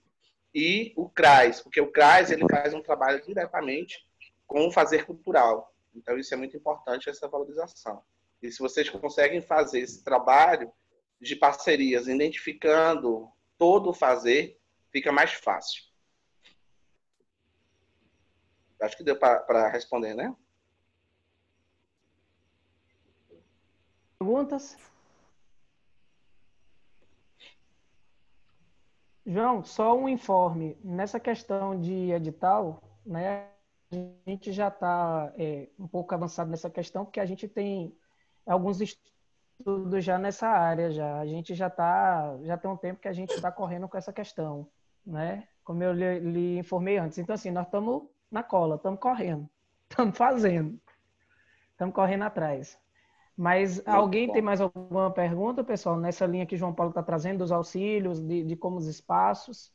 e o CRAS, porque o CRAS ele faz um trabalho diretamente com o fazer cultural. Então, isso é muito importante, essa valorização. E se vocês conseguem fazer esse trabalho de parcerias, identificando todo o fazer, fica mais fácil. Acho que deu para responder, né? Perguntas? João, só um informe. Nessa questão de edital, né, a gente já está um pouco avançado nessa questão, porque a gente tem alguns estudos já nessa área. Já. A gente já tem um tempo que a gente está correndo com essa questão, né? Como eu lhe informei antes. Então, assim, nós estamos na cola, estamos correndo, estamos fazendo, estamos correndo atrás. Mas alguém tem mais alguma pergunta, pessoal, nessa linha que João Paulo está trazendo, dos auxílios, de como os espaços?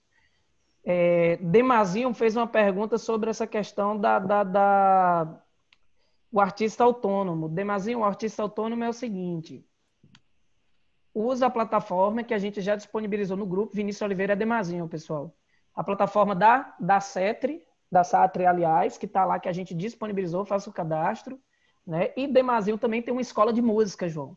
Demazinho fez uma pergunta sobre essa questão o artista autônomo. Demazinho, o artista autônomo é o seguinte: usa a plataforma que a gente já disponibilizou no grupo. Vinícius Oliveira é Demazinho, pessoal. A plataforma da SATRE, aliás, que está lá, que a gente disponibilizou, faça o cadastro. Né? E Demazinho também tem uma escola de música, João.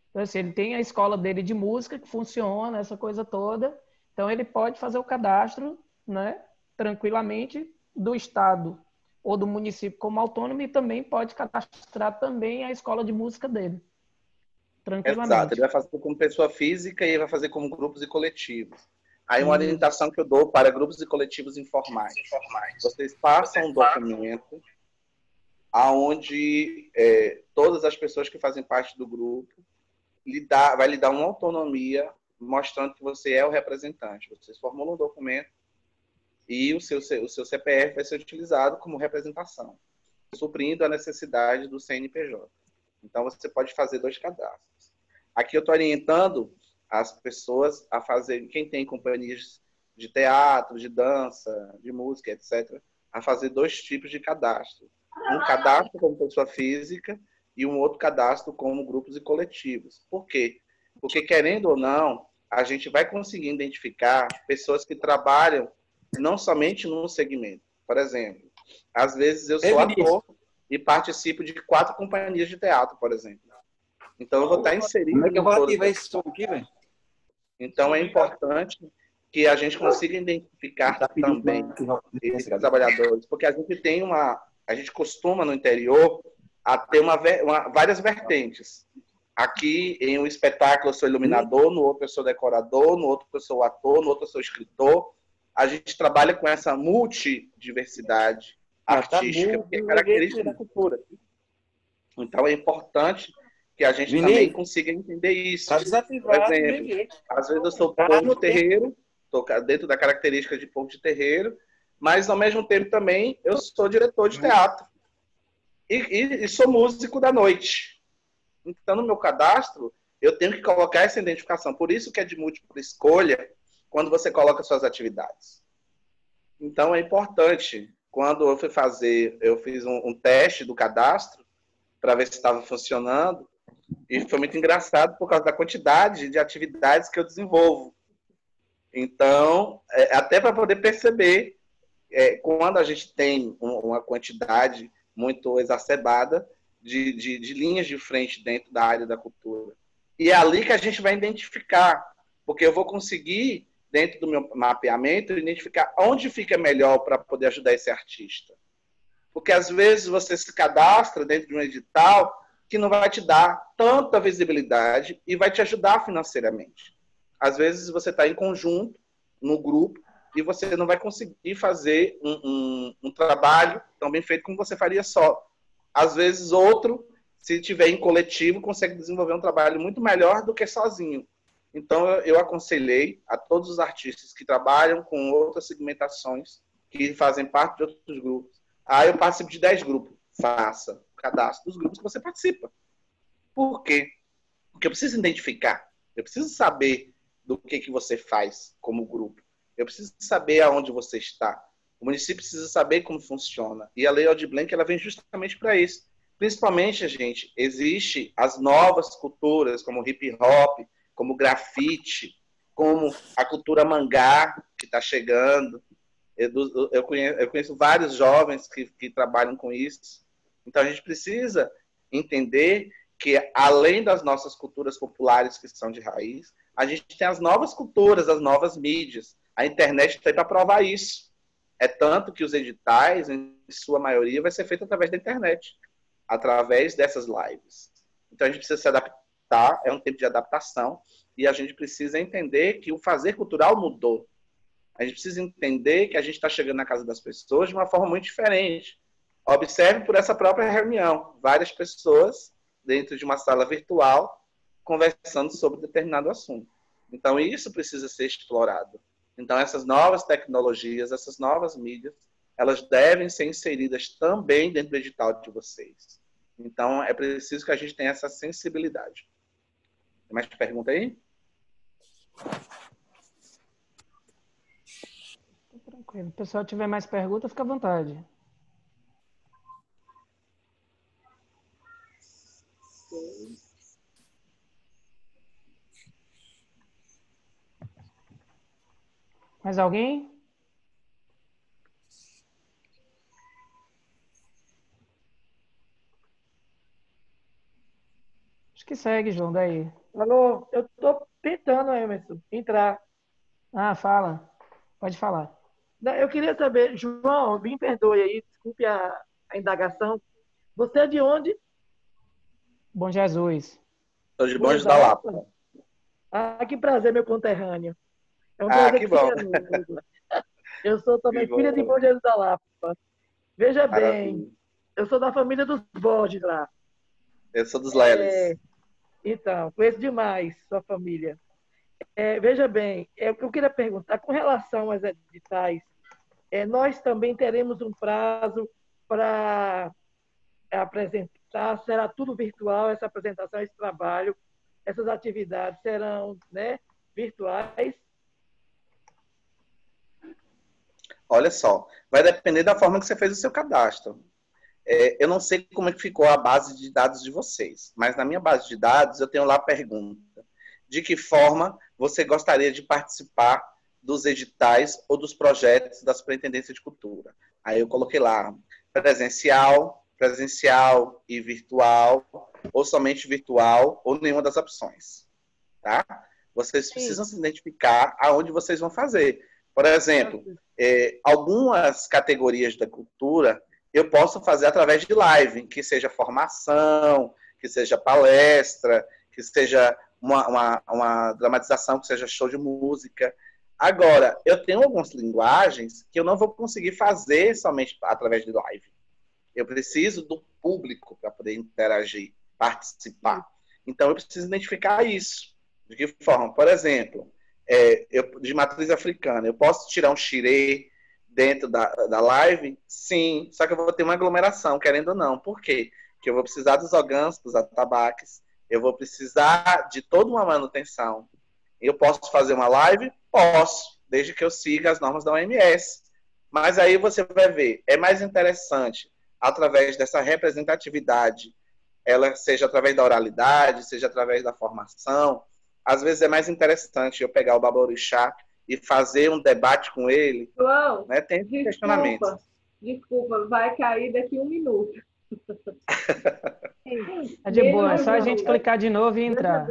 Então, assim, ele tem a escola dele de música que funciona, essa coisa toda. Então, ele pode fazer o cadastro, né, tranquilamente do estado ou do município como autônomo e também pode cadastrar também a escola de música dele. Tranquilamente. Exato, ele vai fazer como pessoa física e vai fazer como grupos e coletivos. Aí uma orientação que eu dou para grupos e coletivos informais. Vocês passam um documento aonde todas as pessoas que fazem parte do grupo vai lhe dar uma autonomia, mostrando que você é o representante. Vocês formulam um documento e o seu CPF vai ser utilizado como representação, suprindo a necessidade do CNPJ. Então, você pode fazer 2 cadastros. Aqui eu estou orientando as pessoas a fazer, quem tem companhias de teatro, de dança, de música, etc., a fazer 2 tipos de cadastro. Um cadastro como pessoa física e um outro cadastro como grupos e coletivos. Por quê? Porque, querendo ou não, a gente vai conseguir identificar pessoas que trabalham não somente num segmento. Por exemplo, às vezes eu sou ator e participo de 4 companhias de teatro, por exemplo. Então, eu vou estar inserido... Como é que eu vou ativar esse som aqui, velho? Então, é importante que a gente consiga identificar também esses trabalhadores, porque a gente tem a gente costuma, no interior, a ter várias vertentes. Aqui, em um espetáculo, eu sou iluminador, no outro eu sou decorador, no outro eu sou ator, no outro eu sou escritor. A gente trabalha com essa multidiversidade artística, que é característica da cultura. Então, é importante que a gente também consiga entender isso. Por exemplo, às vezes eu sou povo de terreiro, estou dentro da característica de povo de terreiro, mas, ao mesmo tempo, também eu sou diretor de teatro. E sou músico da noite. Então, no meu cadastro, eu tenho que colocar essa identificação. Por isso que é de múltipla escolha quando você coloca suas atividades. Então, é importante. Quando eu fui fazer, eu fiz um teste do cadastro para ver se estava funcionando. E foi muito engraçado por causa da quantidade de atividades que eu desenvolvo. Então, até para poder perceber, quando a gente tem uma quantidade muito exacerbada de linhas de frente dentro da área da cultura. E é ali que a gente vai identificar, porque eu vou conseguir, dentro do meu mapeamento, identificar onde fica melhor para poder ajudar esse artista. Porque, às vezes, você se cadastra dentro de um edital que não vai te dar tanta visibilidade e vai te ajudar financeiramente. Às vezes, você está em conjunto, no grupo, e você não vai conseguir fazer um trabalho tão bem feito como você faria só. Às vezes, outro, se tiver em coletivo, consegue desenvolver um trabalho muito melhor do que sozinho. Então, eu aconselhei a todos os artistas que trabalham com outras segmentações, que fazem parte de outros grupos. Eu participo de 10 grupos. Faça o cadastro dos grupos que você participa. Por quê? Porque eu preciso identificar. Eu preciso saber do que você faz como grupo. Eu preciso saber aonde você está. O município precisa saber como funciona. E a Lei Aldir Blanc, ela vem justamente para isso. Principalmente, gente, existe as novas culturas, como hip hop, como grafite, como a cultura mangá, que está chegando. Eu conheço vários jovens que trabalham com isso. Então, a gente precisa entender que, além das nossas culturas populares, que são de raiz, a gente tem as novas culturas, as novas mídias. A internet está aí para provar isso. É tanto que os editais, em sua maioria, vai ser feita através da internet, através dessas lives. Então, a gente precisa se adaptar, é um tempo de adaptação, e a gente precisa entender que o fazer cultural mudou. A gente precisa entender que a gente está chegando na casa das pessoas de uma forma muito diferente. Observe por essa própria reunião, várias pessoas dentro de uma sala virtual conversando sobre determinado assunto. Então, isso precisa ser explorado. Então, essas novas tecnologias, essas novas mídias, elas devem ser inseridas também dentro do edital de vocês. Então, é preciso que a gente tenha essa sensibilidade. Tem mais pergunta aí? Tranquilo. Se o pessoal tiver mais perguntas, fica à vontade. Mais alguém? Acho que segue, João, daí. Alô, eu estou tentando, Emerson, entrar. Ah, fala. Pode falar. Eu queria saber, João, me perdoe aí, desculpe a indagação. Você é de onde? Bom Jesus. Estou de Bom Bonde da Lapa. Ah, que prazer, meu conterrâneo. É um Ah, prazer que que bom. seja. Eu sou também Que filha de bom. Bom Jesus da Lapa. Veja bem, Maravilha. eu sou da família dos Borges lá. Eu sou dos Leles. Então, conheço demais sua família. Veja bem, o que eu queria perguntar, com relação aos editais, nós também teremos um prazo para apresentar, será tudo virtual, essa apresentação, esse trabalho, essas atividades serão, né, virtuais? Olha só, vai depender da forma que você fez o seu cadastro. Eu não sei como é que ficou a base de dados de vocês, mas na minha base de dados eu tenho lá a pergunta: de que forma você gostaria de participar dos editais ou dos projetos da Superintendência de Cultura? Aí eu coloquei lá presencial e virtual, ou somente virtual, ou nenhuma das opções, tá? Vocês precisam se identificar aonde vocês vão fazer. Por exemplo, algumas categorias da cultura eu posso fazer através de live, que seja formação, que seja palestra, que seja uma dramatização, que seja show de música. Agora, eu tenho algumas linguagens que eu não vou conseguir fazer somente através de live. Eu preciso do público para poder interagir, participar. Então, eu preciso identificar isso. De que forma? Por exemplo, de matriz africana, eu posso tirar um xirê dentro da live? Sim, só que eu vou ter uma aglomeração, querendo ou não. Por quê? Porque eu vou precisar dos ogãs, dos atabaques, eu vou precisar de toda uma manutenção. Eu posso fazer uma live? Posso, desde que eu siga as normas da OMS. Mas aí você vai ver, é mais interessante, através dessa representatividade, ela seja através da oralidade, seja através da formação. Às vezes é mais interessante eu pegar o baborixá e fazer um debate com ele. João, né? Tem questionamento. Desculpa, vai cair daqui 1 minuto. É de boa, é só a gente clicar de novo e entrar.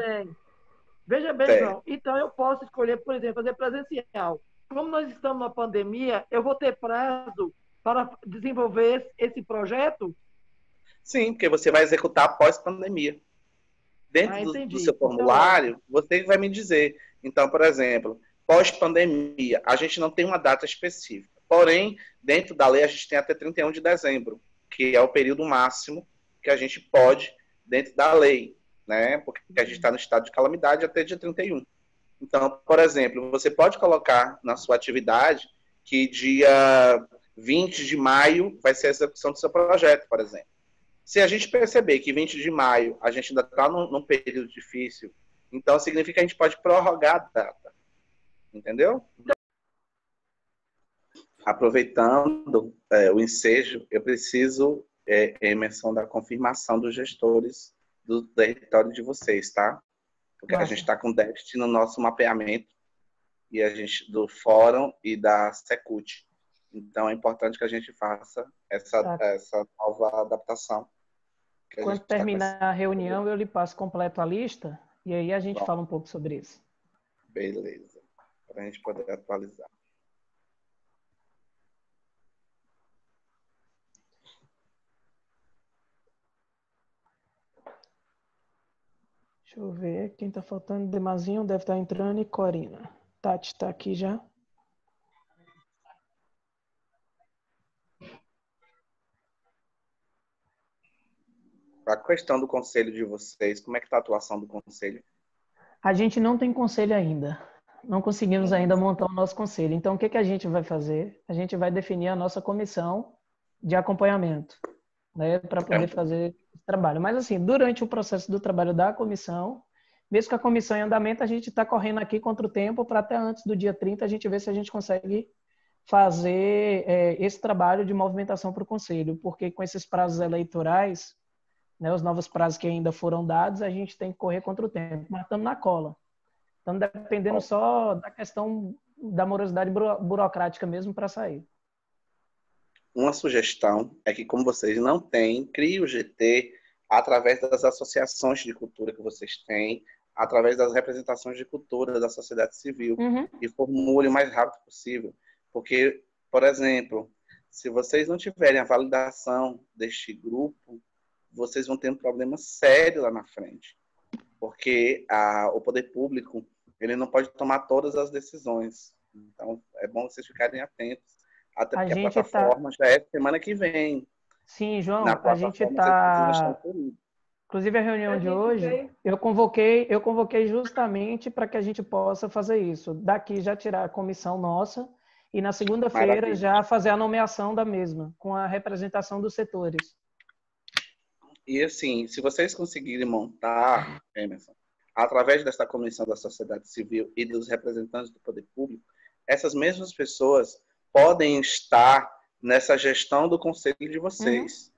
Veja bem, João. Então eu posso escolher, por exemplo, fazer presencial. Como nós estamos na pandemia, eu vou ter prazo para desenvolver esse projeto? Sim, porque você vai executar após pandemia. Dentro do seu formulário, você vai me dizer. Então, por exemplo, pós-pandemia, a gente não tem uma data específica. Porém, dentro da lei, a gente tem até 31 de dezembro, que é o período máximo que a gente pode, dentro da lei, né? Porque a gente está no estado de calamidade até dia 31. Então, por exemplo, você pode colocar na sua atividade que dia 20 de maio vai ser a execução do seu projeto, por exemplo. Se a gente perceber que 20 de maio a gente ainda está num período difícil, então significa que a gente pode prorrogar a data. Entendeu? Aproveitando o ensejo, eu preciso, Emerson, da confirmação dos gestores do território de vocês, tá? Porque a gente está com déficit no nosso mapeamento e a gente do fórum e da Secult. Então, é importante que a gente faça essa nova adaptação. Quando terminar a reunião, eu lhe passo completo a lista e aí a gente fala um pouco sobre isso. Beleza. Para a gente poder atualizar. Deixa eu ver. Quem tá faltando? Demazinho deve estar entrando e Corina. Tati tá aqui já. A questão do conselho de vocês, como é que está a atuação do conselho? A gente não tem conselho ainda. Não conseguimos ainda montar o nosso conselho. Então, o que a gente vai fazer? A gente vai definir a nossa comissão de acompanhamento, né, para poder fazer esse trabalho. Mas, assim, durante o processo do trabalho da comissão, mesmo com a comissão em andamento, a gente está correndo aqui contra o tempo para até antes do dia 30 a gente ver se a gente consegue fazer esse trabalho de movimentação para o conselho, porque com esses prazos eleitorais, né, os novos prazos que ainda foram dados, a gente tem que correr contra o tempo, mas estamos na cola. Estamos dependendo só da questão da morosidade burocrática mesmo para sair. Uma sugestão é que, como vocês não têm, crie o GT através das associações de cultura que vocês têm, através das representações de cultura da sociedade civil, e formule o mais rápido possível. Porque, por exemplo, se vocês não tiverem a validação deste grupo, vocês vão ter um problema sério lá na frente. Porque o poder público, ele não pode tomar todas as decisões. Então, é bom vocês ficarem atentos. Até porque a plataforma já é semana que vem. Sim, João, a gente está... Inclusive, a reunião de hoje, eu convoquei justamente para que a gente possa fazer isso. Daqui já tirar a comissão nossa e na segunda-feira já fazer a nomeação da mesma, com a representação dos setores. E assim, se vocês conseguirem montar, Emerson, através dessa comissão da sociedade civil e dos representantes do poder público, essas mesmas pessoas podem estar nessa gestão do conselho de vocês.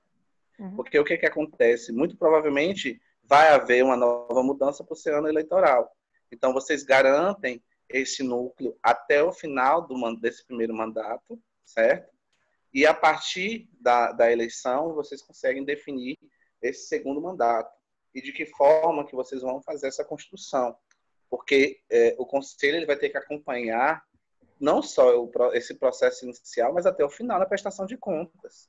Porque o que acontece? Muito provavelmente vai haver uma nova mudança para o seu ano eleitoral. Então, vocês garantem esse núcleo até o final desse primeiro mandato, certo? E a partir da eleição, vocês conseguem definir esse segundo mandato. E de que forma que vocês vão fazer essa construção. Porque o conselho ele vai ter que acompanhar não só esse processo inicial, mas até o final na prestação de contas.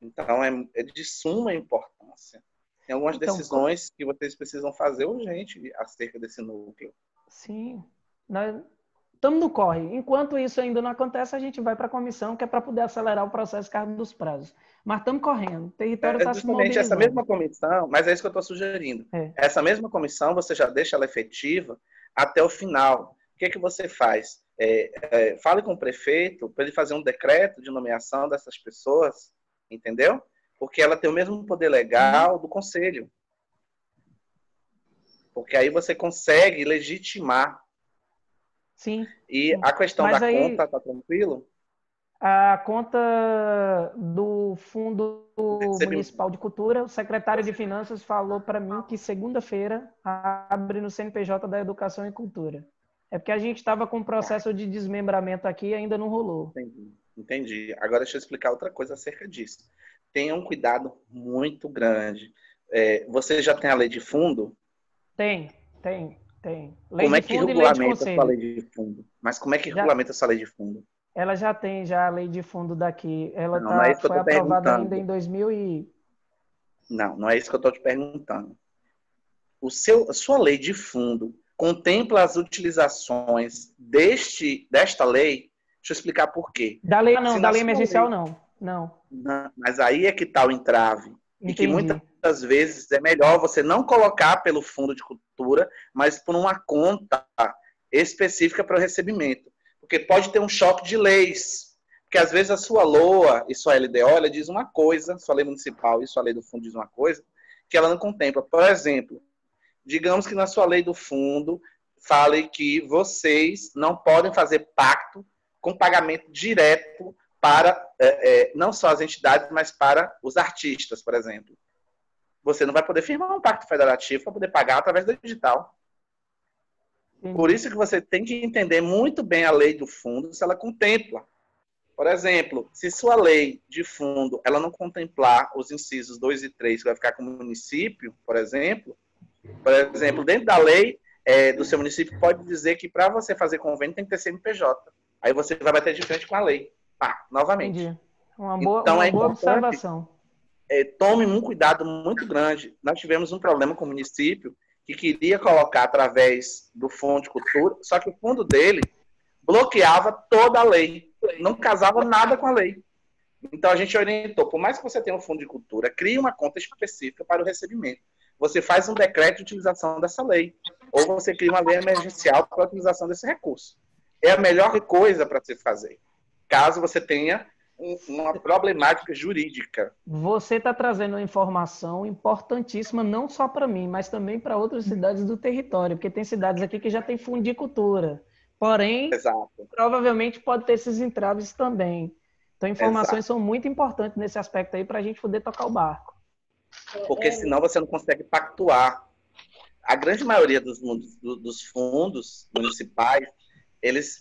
Então, é de suma importância. Tem algumas decisões que vocês precisam fazer urgente acerca desse núcleo. Sim. Nós estamos no corre. Enquanto isso ainda não acontece, a gente vai para a comissão, que é para poder acelerar o processo cargo dos prazos. Mas estamos correndo. O território está se mobilizando. Essa mesma comissão, mas é isso que eu estou sugerindo. Essa mesma comissão, você já deixa ela efetiva até o final. O que você faz? Fale com o prefeito para ele fazer um decreto de nomeação dessas pessoas, entendeu? Porque ela tem o mesmo poder legal do conselho. Porque aí você consegue legitimar. Sim. E a questão da conta, tá tranquilo? A conta do Fundo Municipal de Cultura, o secretário de Finanças falou para mim que segunda-feira abre no CNPJ da Educação e Cultura. É porque a gente estava com um processo de desmembramento aqui e ainda não rolou. Entendi. Agora deixa eu explicar outra coisa acerca disso. Tenha um cuidado muito grande. Você já tem a lei de fundo? Tem. Lei como é de que fundo regulamenta essa lei de fundo? Mas como é que regulamenta essa lei de fundo? Ela já tem a lei de fundo daqui. Ela não é isso que eu foi tô aprovada ainda em 2000 e... Não é isso que eu estou te perguntando. A sua lei de fundo contempla as utilizações desta lei? Deixa eu explicar por quê. Da lei não, da lei emergencial não. Mas aí é que está o entrave. Entendi. E que muitas vezes é melhor você não colocar pelo fundo de cultura, mas por uma conta específica para o recebimento. Porque pode ter um choque de leis. Porque às vezes a sua LOA e sua LDO ela diz uma coisa, sua lei municipal e sua lei do fundo diz uma coisa, que ela não contempla. Por exemplo, digamos que na sua lei do fundo fale que vocês não podem fazer pacto com pagamento direto para não só as entidades, mas para os artistas, por exemplo. Você não vai poder firmar um pacto federativo para poder pagar através do digital. Por isso que você tem que entender muito bem a lei do fundo, se ela contempla. Por exemplo, se sua lei de fundo ela não contemplar os incisos 2 e 3, que vai ficar com o município, por exemplo, dentro da lei do seu município pode dizer que para você fazer convênio tem que ter CNPJ. Aí você vai bater de frente com a lei. Novamente. Entendi. Uma boa observação. Tome um cuidado muito grande. Nós tivemos um problema com o município que queria colocar através do Fundo de Cultura, só que o fundo dele bloqueava toda a lei, não casava nada com a lei. Então a gente orientou, por mais que você tenha um fundo de cultura, crie uma conta específica para o recebimento. Você faz um decreto de utilização dessa lei, ou você cria uma lei emergencial para a utilização desse recurso. É a melhor coisa para se fazer, caso você tenha uma problemática jurídica. Você está trazendo uma informação importantíssima, não só para mim, mas também para outras cidades do território, porque tem cidades aqui que já tem fundo de cultura. Porém, Exato. provavelmente pode ter esses entraves também. Então, informações Exato. são muito importantes nesse aspecto aí para a gente poder tocar o barco. Porque senão você não consegue pactuar. A grande maioria dos fundos municipais, eles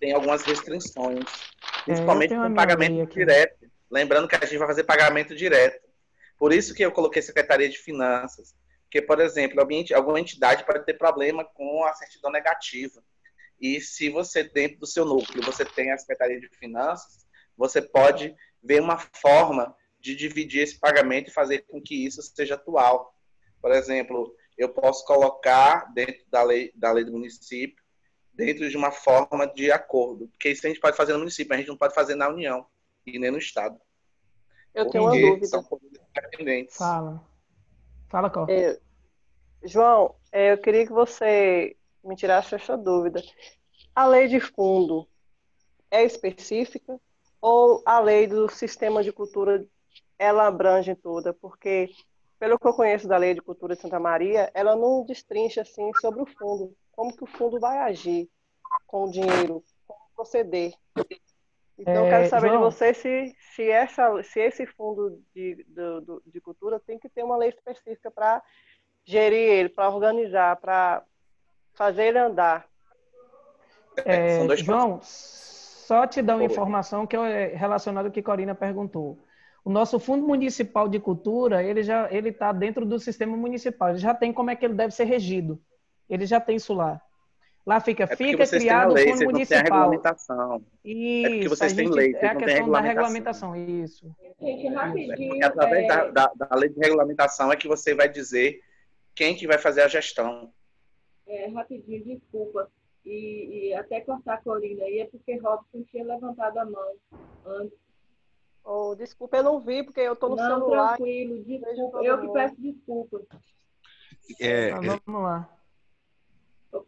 têm algumas restrições, principalmente com pagamento direto. Lembrando que a gente vai fazer pagamento direto. Por isso que eu coloquei Secretaria de Finanças. Porque, por exemplo, alguma entidade pode ter problema com a certidão negativa. E se você, dentro do seu núcleo, você tem a Secretaria de Finanças, você pode ver uma forma de dividir esse pagamento e fazer com que isso seja atual. Por exemplo, eu posso colocar dentro da lei do município, dentro de uma forma de acordo. Porque isso a gente pode fazer no município, a gente não pode fazer na União e nem no Estado. Eu tenho uma dúvida. São coisas independentes. Fala, Có. João, eu queria que você me tirasse essa dúvida. A lei de fundo é específica ou a lei do sistema de cultura ela abrange toda? Porque, pelo que eu conheço da lei de cultura de Santa Maria, ela não destrincha assim sobre o fundo. Como que o fundo vai agir com o dinheiro, como proceder. Então, eu quero saber João, de você se esse fundo de cultura tem que ter uma lei específica para gerir ele, para organizar, para fazer ele andar. João, só te dar uma informação que é relacionada ao que a Corina perguntou. O nosso Fundo Municipal de Cultura, ele está dentro do sistema municipal. Ele já tem como é que ele deve ser regido. Ele já tem isso lá. Lá fica criado o Fundo Municipal. Isso, é porque vocês têm lei, é a questão da regulamentação. Isso. Gente, rapidinho. Porque através da lei de regulamentação é que você vai dizer quem que vai fazer a gestão. Rapidinho, desculpa. E até cortar a Corina aí, é porque Robson tinha levantado a mão antes. Desculpa, eu não vi, porque eu estou no celular. Tranquilo, desculpa. Eu que peço desculpa. Vamos lá.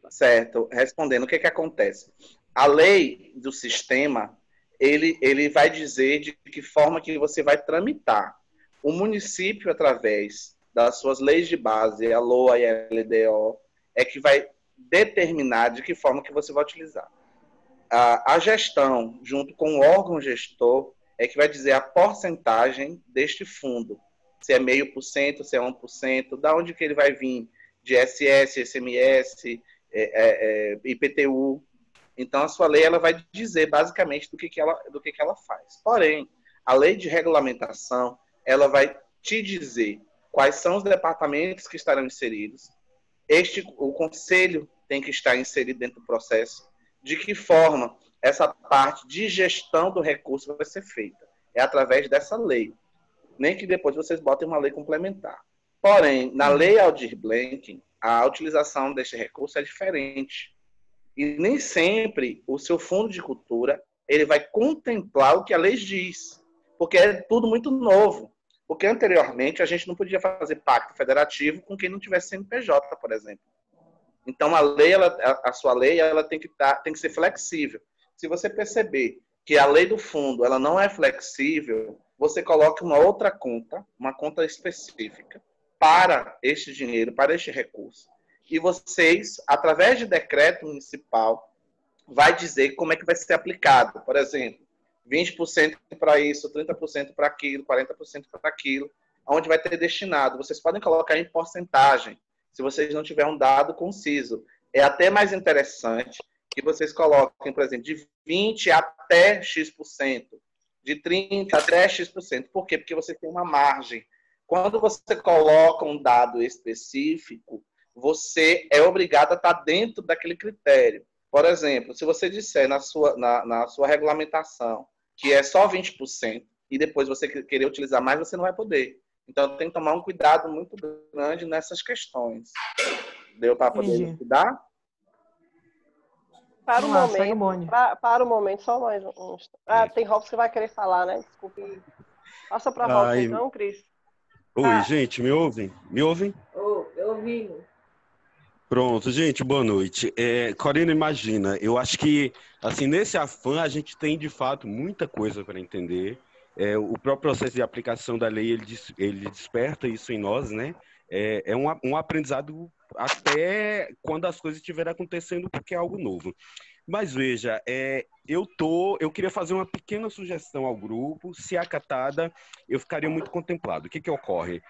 Certo. Respondendo, o que acontece? A lei do sistema, ele vai dizer de que forma que você vai tramitar. O município, através das suas leis de base, a LOA e a LDO, é que vai determinar de que forma que você vai utilizar. A gestão, junto com o órgão gestor, é que vai dizer a porcentagem deste fundo. Se é 0,5%, se é 1%, da onde que ele vai vir, de SS, SMS, IPTU. Então, a sua lei ela vai dizer, basicamente, do que ela faz. Porém, a lei de regulamentação, ela vai te dizer quais são os departamentos que estarão inseridos. O conselho tem que estar inserido dentro do processo. De que forma essa parte de gestão do recurso vai ser feita? É através dessa lei. Nem que depois vocês botem uma lei complementar. Porém, na lei Aldir Blanc, a utilização deste recurso é diferente. E nem sempre o seu fundo de cultura ele vai contemplar o que a lei diz. Porque é tudo muito novo. Porque anteriormente a gente não podia fazer pacto federativo com quem não tivesse CNPJ, por exemplo. Então a sua lei ela tem que ser flexível. Se você perceber que a lei do fundo ela não é flexível, você coloca uma outra conta, uma conta específica para este dinheiro, para este recurso. E vocês, através de decreto municipal, vai dizer como é que vai ser aplicado. Por exemplo, 20% para isso, 30% para aquilo, 40% para aquilo, onde vai ter destinado. Vocês podem colocar em porcentagem, se vocês não tiverem um dado conciso. É até mais interessante que vocês coloquem, por exemplo, de 20% até X%, de 30% até X%. Por quê? Porque você tem uma margem. Quando você coloca um dado específico, você é obrigado a estar dentro daquele critério. Por exemplo, se você disser na sua regulamentação que é só 20%, e depois você querer utilizar mais, você não vai poder. Então, tem que tomar um cuidado muito grande nessas questões. Deu para poder Entendi. cuidar? Para o Vamos lá, segue o momento, bonde. para o momento, só mais um. Tem Robson que vai querer falar, né? Desculpe. Passa para Robson, Ai, então, Cris. oi, gente, me ouvem? Me ouvem? Eu ouvi. Pronto, gente, boa noite. Corina, imagina, eu acho que, assim, nesse afã, a gente tem, de fato, muita coisa para entender. O próprio processo de aplicação da lei, ele desperta isso em nós, né? É um aprendizado até quando as coisas estiverem acontecendo, porque é algo novo. Mas veja, eu queria fazer uma pequena sugestão ao grupo. Se acatada, eu ficaria muito contemplado. O que ocorre?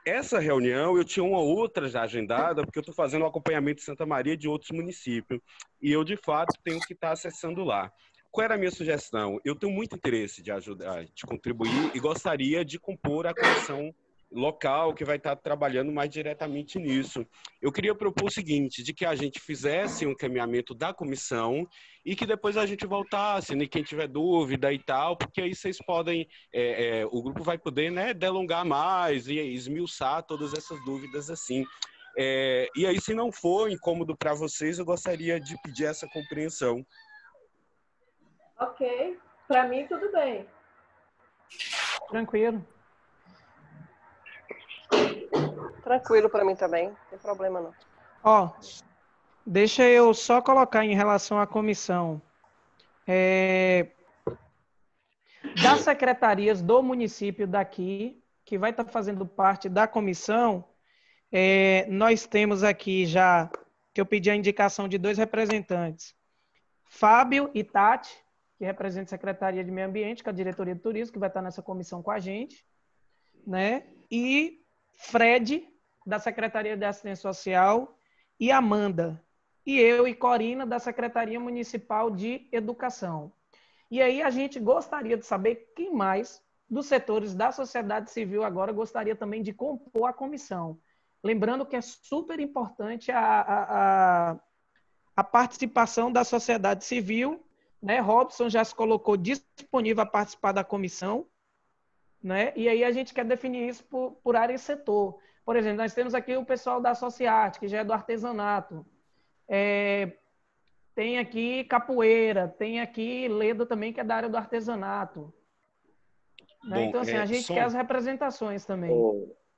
Essa reunião eu tinha uma outra já agendada, porque eu estou fazendo o acompanhamento de Santa Maria de outros municípios. E eu, de fato, tenho que estar acessando lá. Qual era a minha sugestão? Eu tenho muito interesse de ajudar, de contribuir e gostaria de compor a comissão local que vai estar trabalhando mais diretamente nisso. Eu queria propor o seguinte, de que a gente fizesse um encaminhamento da comissão e que depois a gente voltasse, né, quem tiver dúvida e tal, porque aí vocês podem, o grupo vai poder, né, delongar mais e esmiuçar todas essas dúvidas assim. E aí, se não for incômodo para vocês, eu gostaria de pedir essa compreensão. Ok, para mim tudo bem. Tranquilo. Tranquilo para mim também, não tem problema não. Ó, deixa eu só colocar em relação à comissão. Das secretarias do município daqui, que vai estar fazendo parte da comissão, nós temos aqui já, que eu pedi a indicação de 2 representantes. Fábio e Tati, que representa a Secretaria de Meio Ambiente, que é a Diretoria de Turismo, que vai estar nessa comissão com a gente, né? E Fred, da Secretaria de Assistência Social, e Amanda. E eu e Corina, da Secretaria Municipal de Educação. E aí a gente gostaria de saber quem mais dos setores da sociedade civil agora gostaria também de compor a comissão. Lembrando que é super importante a participação da sociedade civil, né? Robson já se colocou disponível a participar da comissão, né? E aí a gente quer definir isso por área e setor. Por exemplo, nós temos aqui o pessoal da Sociarte, que já é do artesanato. Tem aqui capoeira, tem aqui Leda também, que é da área do artesanato. Né? Bom, então, assim, a gente quer as representações também.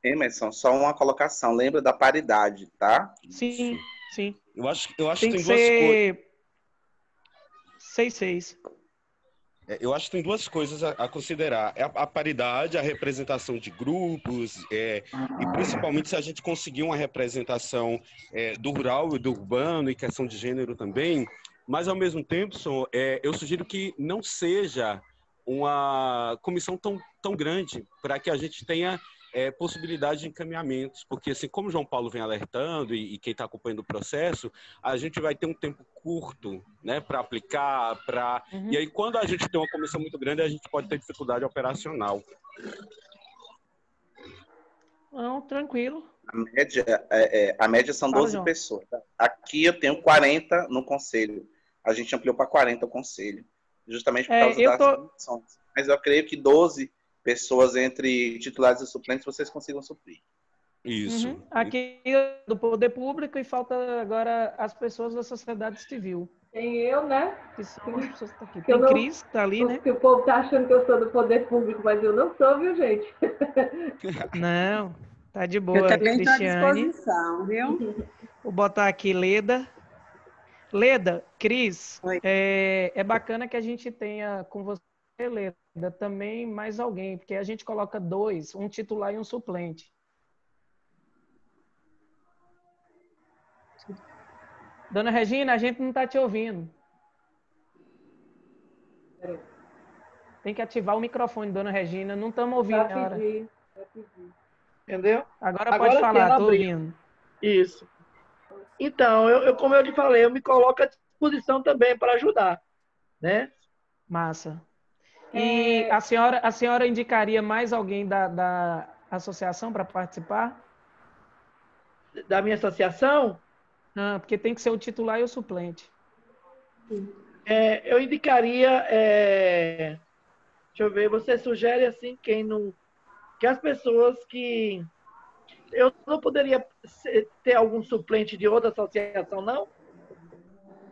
Emerson, só uma colocação. Lembra da paridade, tá? Sim, sim. Eu acho que Tem tem que duas coisas. ser 6-6. Eu acho que tem duas coisas a considerar. A paridade, a representação de grupos, e principalmente se a gente conseguir uma representação do rural e do urbano, e questão de gênero também, mas, ao mesmo tempo, eu sugiro que não seja uma comissão tão grande para que a gente tenha possibilidade de encaminhamentos, porque, assim, como o João Paulo vem alertando e quem está acompanhando o processo, a gente vai ter um tempo curto, né, para aplicar, E aí, quando a gente tem uma comissão muito grande, a gente pode ter dificuldade operacional. Não, tranquilo. A média são 12 pessoas. Tá? Aqui eu tenho 40 no conselho. A gente ampliou para 40 o conselho, justamente por causa das comissões. Mas eu creio que 12 pessoas entre titulares e suplentes vocês consigam suprir. Isso. Aqui do poder público e falta agora as pessoas da sociedade civil. Tem eu, né? Que são as pessoas que estão aqui. Tem Cris, que está ali, né? Que o povo está achando que eu sou do poder público, mas eu não sou, viu, gente? Não, tá de boa. Eu também estou à Cristiane. disposição, viu? Vou botar aqui Leda. Leda, Cris, é bacana que a gente tenha com você, Leda, também mais alguém, porque a gente coloca 2, um titular e um suplente. Dona Regina, a gente não está te ouvindo. Tem que ativar o microfone, Dona Regina. Não estamos ouvindo. Já pedi. Entendeu? Agora pode falar, estou ouvindo. Isso. Então, como eu te falei, eu me coloco à disposição também para ajudar, né? Massa. E a senhora indicaria mais alguém da associação para participar? Da minha associação? Não, porque tem que ser o titular e o suplente. Eu indicaria, deixa eu ver, você sugere assim quem que as pessoas que... Eu não poderia ter algum suplente de outra associação, não?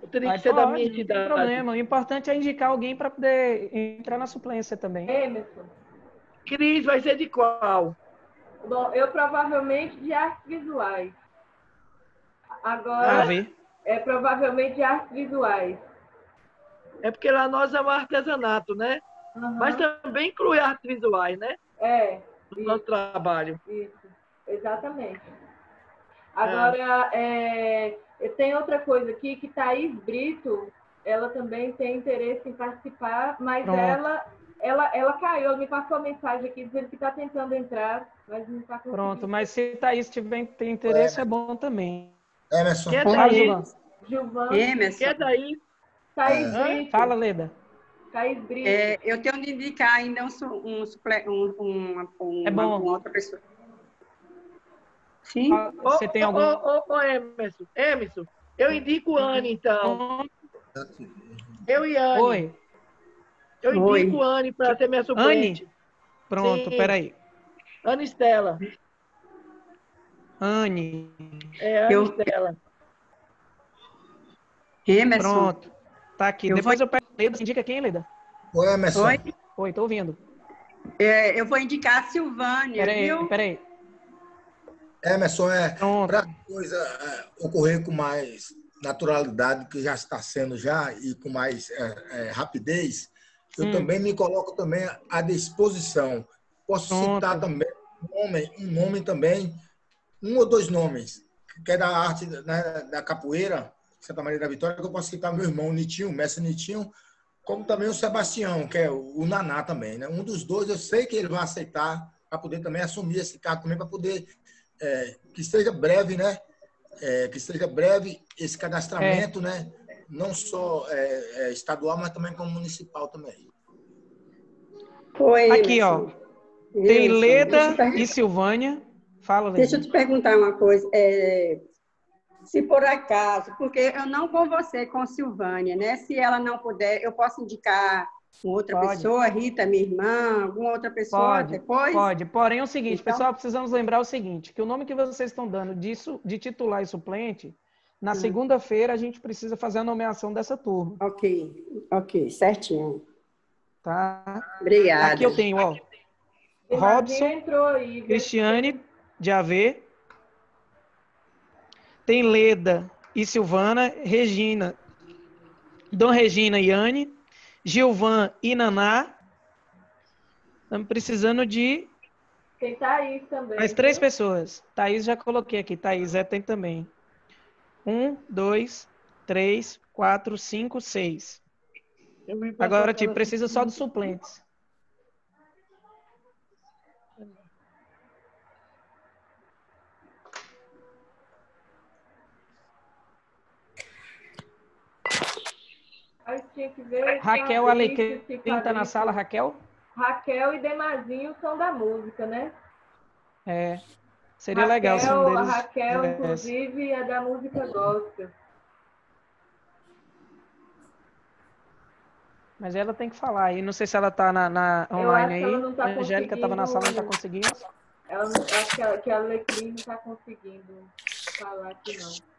Eu teria que ser da minha Pode, não tem entidade. problema. O importante é indicar alguém para poder entrar na suplência também. Emerson. Cris, vai ser de qual? Bom, eu provavelmente de artes visuais. Agora, provavelmente de artes visuais. É porque lá nós é um artesanato, né? Uhum. Mas também inclui artes visuais, né? No nosso trabalho. Isso, exatamente. Agora, tem outra coisa aqui, que Thaís Brito, ela também tem interesse em participar, mas ela caiu, ela me passou uma mensagem aqui dizendo que está tentando entrar, mas não está conseguindo. Pronto, mas se Thaís tem interesse, é bom também. Emerson. Quer Fala, Gilvan. Emerson. Quer daí? Thaís Brito. Fala, Leda. Thaís Brito. Eu tenho de indicar ainda uma outra pessoa. Sim? Você tem algum... Emerson, eu indico Anne, então. Eu e Anne. Oi. Eu indico Anne para ser minha suplente. Anne? Pronto, peraí. Anne Estela. Anne. Anne Estela. Emerson. Pronto. Tá aqui. Depois eu pego Leda. Você indica quem, Leda? Oi, Emerson. Oi, tô ouvindo. Eu vou indicar a Silvânia, viu? Peraí. Emerson, para a coisa ocorrer com mais naturalidade, que já está sendo já, e com mais rapidez, eu também me coloco também à disposição. Posso citar também um nome também, um ou dois nomes, que é da arte, né, da capoeira, Santa Maria da Vitória, que eu posso citar meu irmão Nitinho, o mestre Nitinho, como também o Sebastião, que é o Naná também, né? Um dos dois, eu sei que ele vai aceitar para poder também assumir esse cargo também, para poder que seja breve, né? Que seja breve esse cadastramento, né? Não só estadual, mas também como municipal também. Aqui, ó. Tem Leda e Silvânia. Fala, Leda. Deixa eu te perguntar uma coisa. Se por acaso, porque eu não vou você com Silvânia, né? Se ela não puder, eu posso indicar outra pessoa, Rita, minha irmã, alguma outra pessoa depois? Pode. Porém, é o seguinte, pessoal, precisamos lembrar o seguinte, que o nome que vocês estão dando de titular e suplente, na segunda-feira a gente precisa fazer a nomeação dessa turma. Ok, certinho. Tá? Obrigada. Aqui eu tenho, ó, Robson, Cristiane de AV, tem Leda e Silvana, Regina, Dom Regina e Anne, Gilvan e Naná. Estamos precisando de... Tem Thaís também. Mais 3 pessoas. Thaís já coloquei aqui. Thaís tem também. 1, 2, 3, 4, 5, 6. Agora, tipo, precisa só dos suplentes. Tinha que ver Raquel Alecrim está na sala, Raquel? Raquel e Demazinho são da música, né? Seria legal se um deles... A Raquel, inclusive, é da música gospel. Mas ela tem que falar aí. Não sei se ela está online aí. Tá a Angélica estava na sala, não está conseguindo. Acho que a Alecrim não está conseguindo falar aqui, não.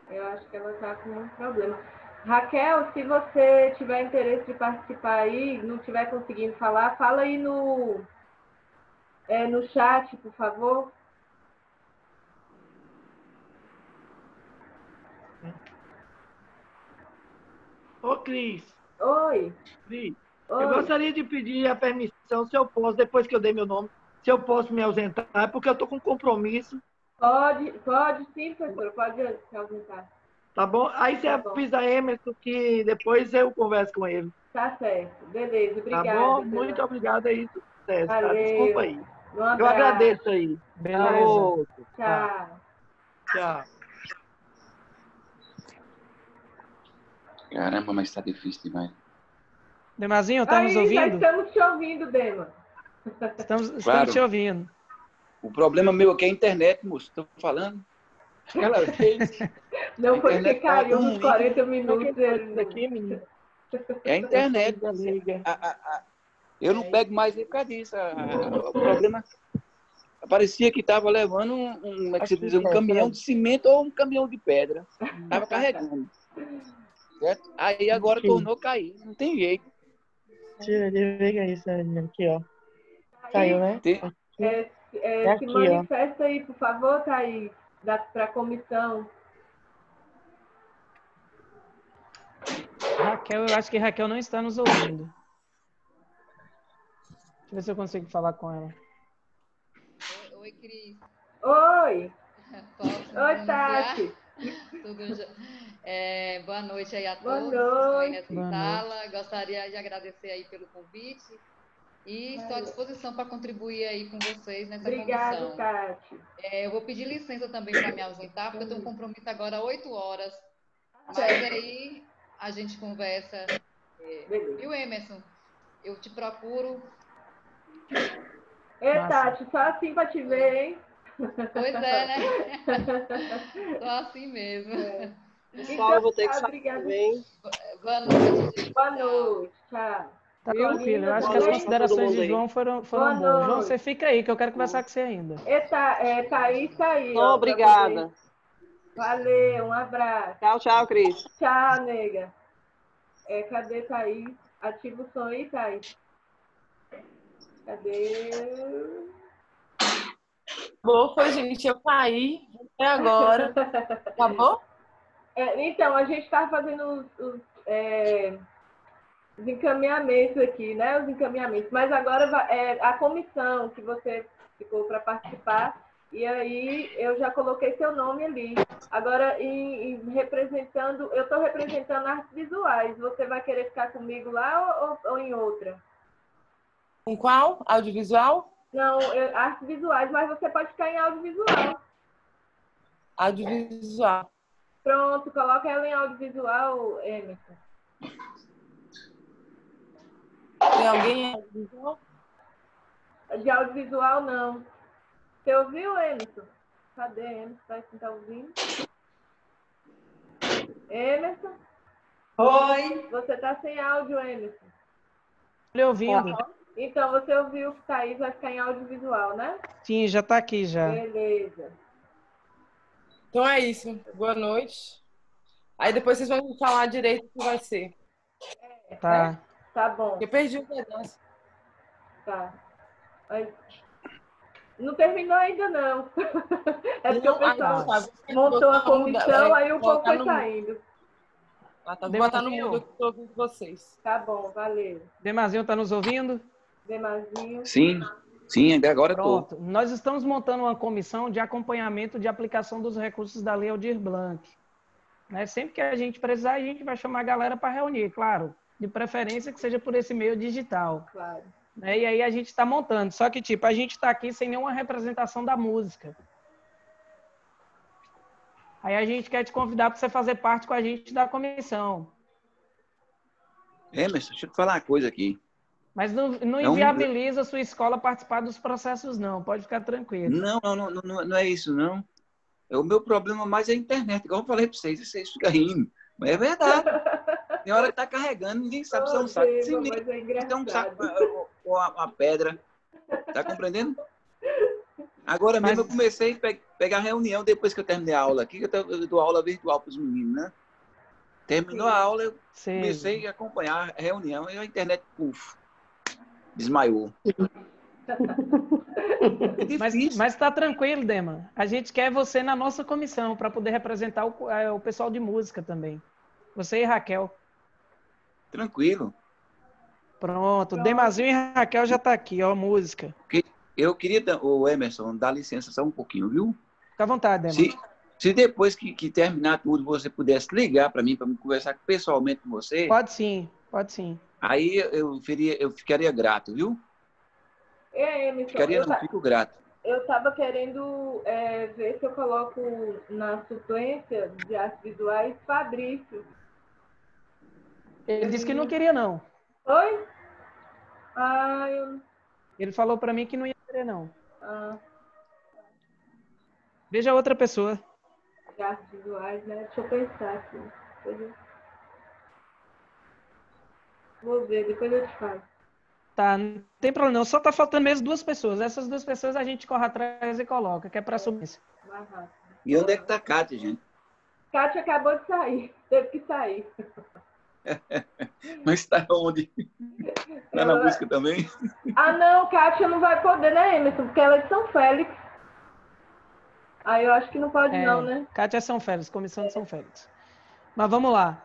Eu acho que ela está com um problema. Raquel, se você tiver interesse de participar aí, não estiver conseguindo falar, fala aí no chat, por favor. Ô, Cris. Oi. Cris, Oi. eu gostaria de pedir a permissão, se eu posso, depois que eu dei meu nome, se eu posso me ausentar, porque eu estou com compromisso. Pode sim, professor, pode se ausentar. Tá bom? Aí você avisa a Emerson que depois eu converso com ele. Tá certo, beleza, obrigada. Tá bom? Muito obrigado aí, sucesso. Valeu. Tá? Desculpa aí. Um abraço. Eu agradeço aí. Beleza. Tchau. Tchau. Caramba, mas tá difícil demais. Demazinho, tá nos ouvindo? Já estamos te ouvindo, Dema. Estamos te ouvindo. O problema meu aqui é a internet, moço. Estou falando. Ela fez. Não foi que internet tava caiu tão nos ruim. 40 minutos. Isso aqui, menino. É a internet. Liga. Eu não pego mais nem por causa disso. O problema parecia que estava levando como é que se diz, um caminhão de cimento ou um caminhão de pedra. Estava carregando. Certo? Aí agora tornou a cair. Não tem jeito. Deixa eu ver isso aqui, ó. Saiu, né? Se manifesta aí, por favor, Thaís, para a comissão. Raquel, eu acho que Raquel não está nos ouvindo. Deixa eu ver se eu consigo falar com ela. Oi, Cris. Oi. Oi, Tati. Tudo já... boa noite aí a boa todos noite. que estão aí nessa sala. Gostaria de agradecer aí pelo convite e estou à disposição para contribuir aí com vocês nessa comissão. Tati. Eu vou pedir licença também para me ausentar, porque eu tenho um compromisso agora às 8 horas. Mas aí a gente conversa. Viu, Emerson? Eu te procuro. Tati, só assim para te ver, hein? Pois é, né? Só assim mesmo. Pessoal, eu vou ter que sair também. Boa noite. Boa noite. Tchau. Tá tranquilo. Eu acho que as considerações de João foram boas. João, você fica aí, que eu quero conversar com você ainda. Thaís tá aí. Obrigada. Valeu, um abraço. Tchau, tchau, Cris. Tchau, nega. Cadê Thaís? Ativa o som aí, Thaís. Cadê? Bom, foi, gente. Eu caí até agora. Tá bom? Então, a gente está fazendo os encaminhamentos aqui, né? Os encaminhamentos. Mas agora a comissão que você ficou para participar, e aí eu já coloquei seu nome ali. Agora, representando, eu estou representando artes visuais. Você vai querer ficar comigo lá ou em outra? Com qual? Audiovisual? Não, artes visuais, mas você pode ficar em audiovisual. Audiovisual. Pronto, coloca ela em audiovisual, Emerson. Tem alguém em audiovisual? De audiovisual, não. Você ouviu, Emerson? Cadê Emerson? Você tá ouvindo? Emerson? Oi. Você tá sem áudio, Emerson. Estou ouvindo. Então, você ouviu que Thaís vai ficar em audiovisual, né? Sim, já está aqui já. Beleza. Então é isso. Boa noite. Aí depois vocês vão me falar direito o que vai ser. Tá. Tá bom. Eu perdi o pedaço. Tá. Não terminou ainda, não. É porque o pessoal montou a comissão, aí o povo foi saindo. Vou botar no mundo que estou ouvindo vocês. Tá bom, valeu. Demazinho está nos ouvindo? Demazinho. Sim, agora estou. Pronto. Nós estamos montando uma comissão de acompanhamento de aplicação dos recursos da Lei Aldir Blanc. Né? Sempre que a gente precisar, a gente vai chamar a galera para reunir, claro. De preferência que seja por esse meio digital. Claro. Né? E aí a gente está montando. Só que, tipo, a gente está aqui sem nenhuma representação da música. Aí a gente quer te convidar para você fazer parte com a gente da comissão. Emerson, deixa eu te falar uma coisa aqui. Mas não inviabiliza a sua escola participar dos processos, não. Pode ficar tranquilo. Não é isso, não. O meu problema mais é a internet. Igual eu falei para vocês ficam rindo. Mas é verdade. Tem hora que tá carregando, ninguém sabe se é um saco de cimento, se é um saco ou uma pedra. Tá compreendendo? Agora mesmo eu comecei a pegar reunião depois que eu terminei a aula aqui, eu dou aula virtual para os meninos, né? Terminou a aula, eu comecei a acompanhar a reunião e a internet, desmaiou. Mas tá tranquilo, Dema. A gente quer você na nossa comissão para poder representar o pessoal de música também. Você e Raquel. Tranquilo. Pronto. Demazinho e Raquel já tá aqui, ó, música. Eu queria, o Emerson, dar licença só um pouquinho, viu? Fica à vontade, Dema. Se depois que terminar tudo, você pudesse ligar para mim conversar pessoalmente com você. Pode sim. Aí eu ficaria grato, viu? Emerson, fico grato. Eu estava querendo ver se eu coloco na suplência de artes visuais Fabrício. Ele disse que não queria, não. Oi? Ele falou para mim que não ia querer, não. Veja outra pessoa. artes visuais, né? Deixa eu pensar aqui. Vou ver, depois eu te falo. Tá, não tem problema não. Só tá faltando mesmo 2 pessoas. Essas 2 pessoas a gente corre atrás e coloca, que é pra submissão. E onde é que tá a Kátia, gente? Kátia acabou de sair. Teve que sair. Mas está onde? Está na música também? Ah, não, Kátia não vai poder, né, Emerson? Porque ela é de São Félix. Aí eu acho que não pode não, né? Kátia é São Félix, comissão de São Félix. Mas vamos lá.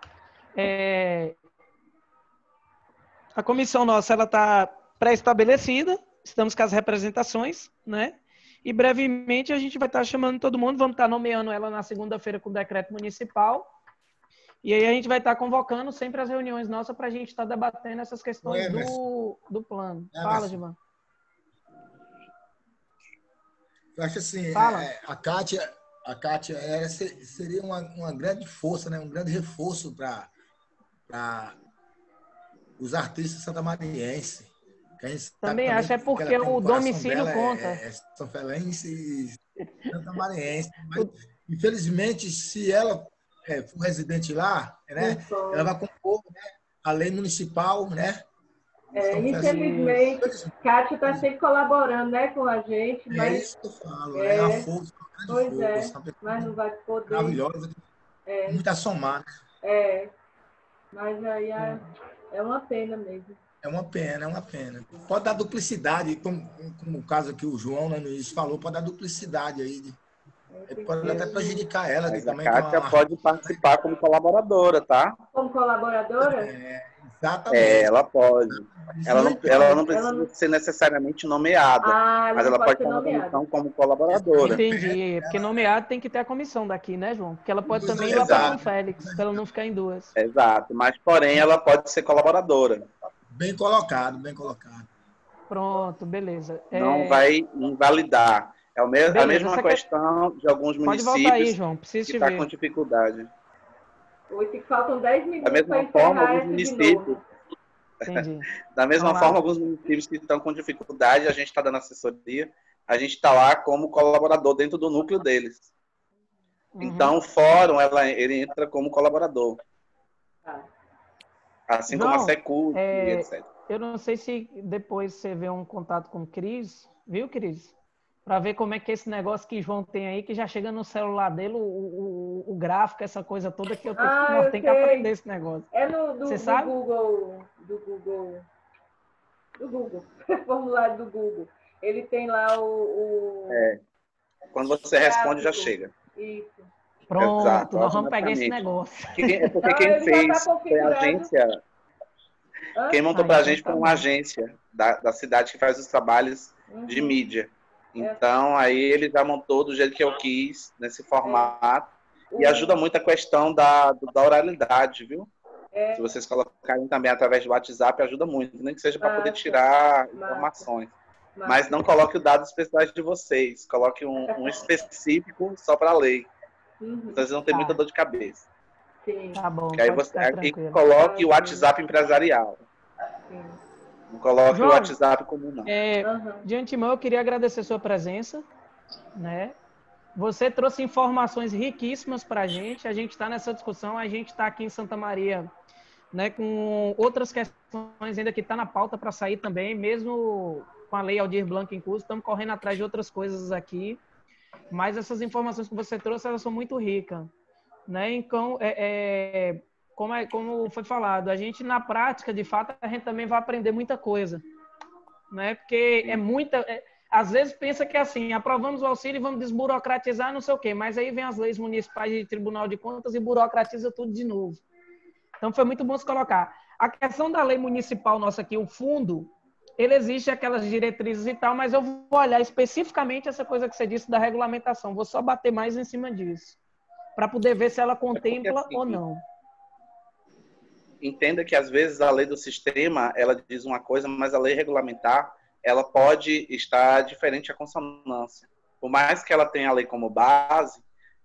A comissão nossa, ela está pré-estabelecida. Estamos com as representações, né? E brevemente a gente vai estar chamando todo mundo. Vamos estar nomeando ela na segunda-feira com o decreto municipal. E aí a gente vai estar convocando sempre as reuniões nossas para a gente estar debatendo essas questões do plano. Fala, Givan. Eu acho assim, a Kátia seria uma grande força, né? Um grande reforço para os artistas santamarienses. Também acho, é porque o domicílio conta. São Felense e santamariense. Mas, infelizmente, se ela for residente lá, né? Ela vai compor, né, a lei municipal, né? Infelizmente, Kátia está sempre colaborando, né, com a gente. Mas, é isso que eu falo, é uma força, uma grande força. Mas não vai poder. Maravilhosa, muito a somar. Mas aí é uma pena mesmo. É uma pena. Pode dar duplicidade, como o caso aqui o João, né, no início falou, pode dar duplicidade aí. Pode até prejudicar ela. Mas também, a Kátia pode participar como colaboradora, tá? Como colaboradora? Exatamente. Ela pode. Ela não precisa ser necessariamente nomeada, mas ela pode estar na comissão como colaboradora. Entendi. Porque nomeado tem que ter a comissão daqui, né, João? Porque ela pode também ir lá para São Félix, para ela não ficar em 2. Exato. Mas, porém, ela pode ser colaboradora. Bem colocado. Pronto, beleza. Não vai invalidar. É a mesma questão de alguns municípios voltar aí, João. que estão com dificuldade. Hoje faltam 10 minutos. Da mesma forma, alguns municípios. Da mesma forma, alguns municípios que estão com dificuldade, a gente está dando assessoria, a gente está lá como colaborador dentro do núcleo deles. Então, o fórum, ele entra como colaborador. Assim João, como a Secult e etc. Eu não sei se depois você vê um contato com o Cris, viu, Cris? Para ver como é que esse negócio que o João tem aí, que já chega no celular dele, o gráfico, essa coisa toda, que eu tenho que aprender esse negócio. É do sabe? Google. Formulário do Google. Ele tem lá Quando você responde, já chega. Isso. Pronto, exato, nós vamos pegar esse negócio. Porque quem fez foi a agência. Quem montou para a gente foi uma agência da cidade que faz os trabalhos de mídia. Então, aí ele já montou do jeito que eu quis, nesse formato. E ajuda muito a questão da oralidade, viu? Se vocês colocarem também através do WhatsApp, ajuda muito. Nem que seja para poder tirar informações. Mas não coloque os dados pessoais de vocês. Coloque um específico só para a lei. Então, vocês vão ter muita dor de cabeça. Sim. Tá bom. Aí coloque o WhatsApp empresarial. Sim. Não coloque João, o WhatsApp comum, não. De antemão, eu queria agradecer a sua presença, né? Você trouxe informações riquíssimas para a gente está nessa discussão, a gente está aqui em Santa Maria, né, com outras questões ainda que está na pauta para sair também, mesmo com a lei Aldir Blanc em curso, estamos correndo atrás de outras coisas aqui, mas essas informações que você trouxe, elas são muito ricas, né? Então, como foi falado, a gente na prática, de fato, a gente também vai aprender muita coisa, né? Porque às vezes pensa que assim, aprovamos o auxílio e vamos desburocratizar, não sei o quê, mas aí vem as leis municipais de Tribunal de Contas e burocratiza tudo de novo. Então foi muito bom se colocar. A questão da lei municipal nossa aqui, o fundo, ele existe aquelas diretrizes e tal, mas eu vou olhar especificamente essa coisa que você disse da regulamentação, vou só bater mais em cima disso, para poder ver se ela contempla ou não. Entenda que às vezes a lei do sistema, ela diz uma coisa, mas a lei regulamentar, ela pode estar diferente à consonância. Por mais que ela tenha a lei como base,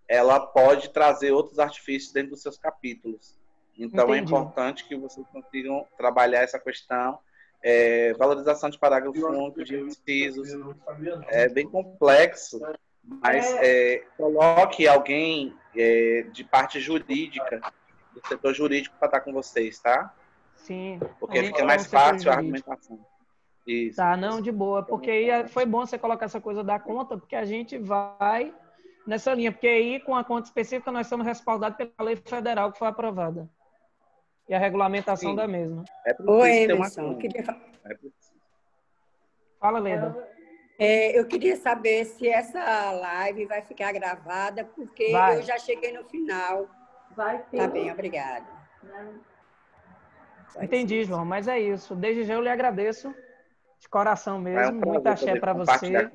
ela pode trazer outros artifícios dentro dos seus capítulos. Então, é importante que vocês consigam trabalhar essa questão. Valorização de parágrafo único, de incisos. É bem complexo Mas coloque alguém de parte jurídica, do setor jurídico, para estar com vocês, tá? Sim. Porque fica mais fácil a argumentação. Isso. Tá, não, de boa. Porque aí foi bom você colocar essa coisa da conta, porque a gente vai nessa linha. Porque aí, com a conta específica, nós somos respaldados pela lei federal que foi aprovada. E a regulamentação da mesma. É preciso ter uma Emerson, conta. Fala, Leda. Eu queria saber se essa live vai ficar gravada, porque eu já cheguei no final. Vai sim. Tá bem, obrigada. Entendi, João, mas é isso. Desde já eu lhe agradeço, de coração mesmo. Muita axé para você.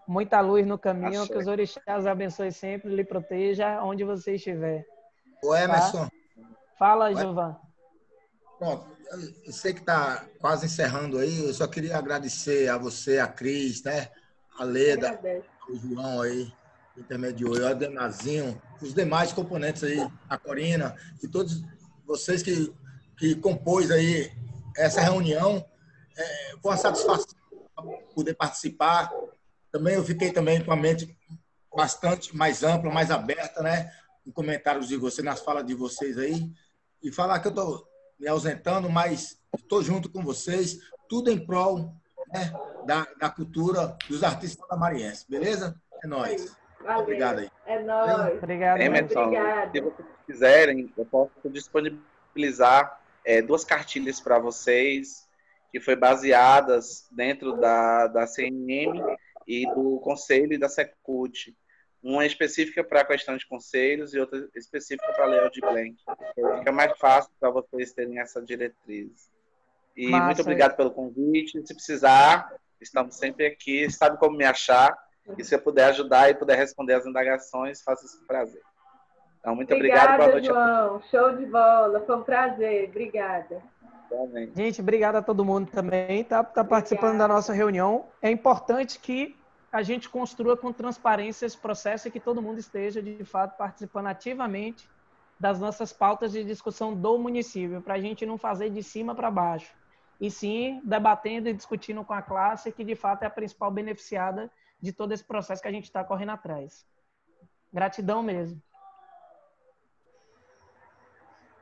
Muita luz no caminho. Axé. Que os orixás abençoe sempre, lhe proteja onde você estiver. Ô, Emerson. Tá? Fala, Gilvan. Pronto, eu sei que está quase encerrando aí, eu só queria agradecer a você, a Cris, né? A Leda, o João aí, que intermediou, o Adenazinho, os demais componentes aí, a Corina, e todos vocês que compôs aí essa reunião. Foi uma satisfação poder participar. Também eu fiquei também com a mente bastante mais ampla, mais aberta, né? Em comentários de vocês, nas falas de vocês aí. E falar que eu estou me ausentando, mas estou junto com vocês, tudo em prol, né, da cultura dos artistas samarienses, beleza? É nóis. Valeu. Obrigado aí. É nóis. Obrigado. Emerson, se vocês quiserem, eu posso disponibilizar 2 cartilhas para vocês, que foi baseadas dentro da CNM e do Conselho e da Secult. Uma específica para a questão de conselhos e outra específica para a Lei Aldir Blanc. Fica mais fácil para vocês terem essa diretriz. E muito obrigado pelo convite. Se precisar, estamos sempre aqui. Sabe como me achar. E se eu puder ajudar e puder responder as indagações, faça isso com prazer. Então, muito obrigado. Boa noite, João. Show de bola. Foi um prazer. Obrigada. Gente, obrigado a todo mundo também, tá? Por estar participando da nossa reunião. É importante que a gente construa com transparência esse processo e que todo mundo esteja, de fato, participando ativamente das nossas pautas de discussão do município, para a gente não fazer de cima para baixo, e sim debatendo e discutindo com a classe, que de fato é a principal beneficiada de todo esse processo que a gente está correndo atrás. Gratidão mesmo.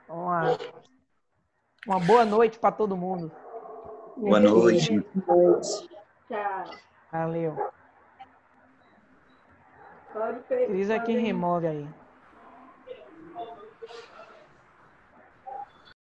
Uma boa noite para todo mundo. Boa noite. Tchau. Valeu. Cris é quem remove aí.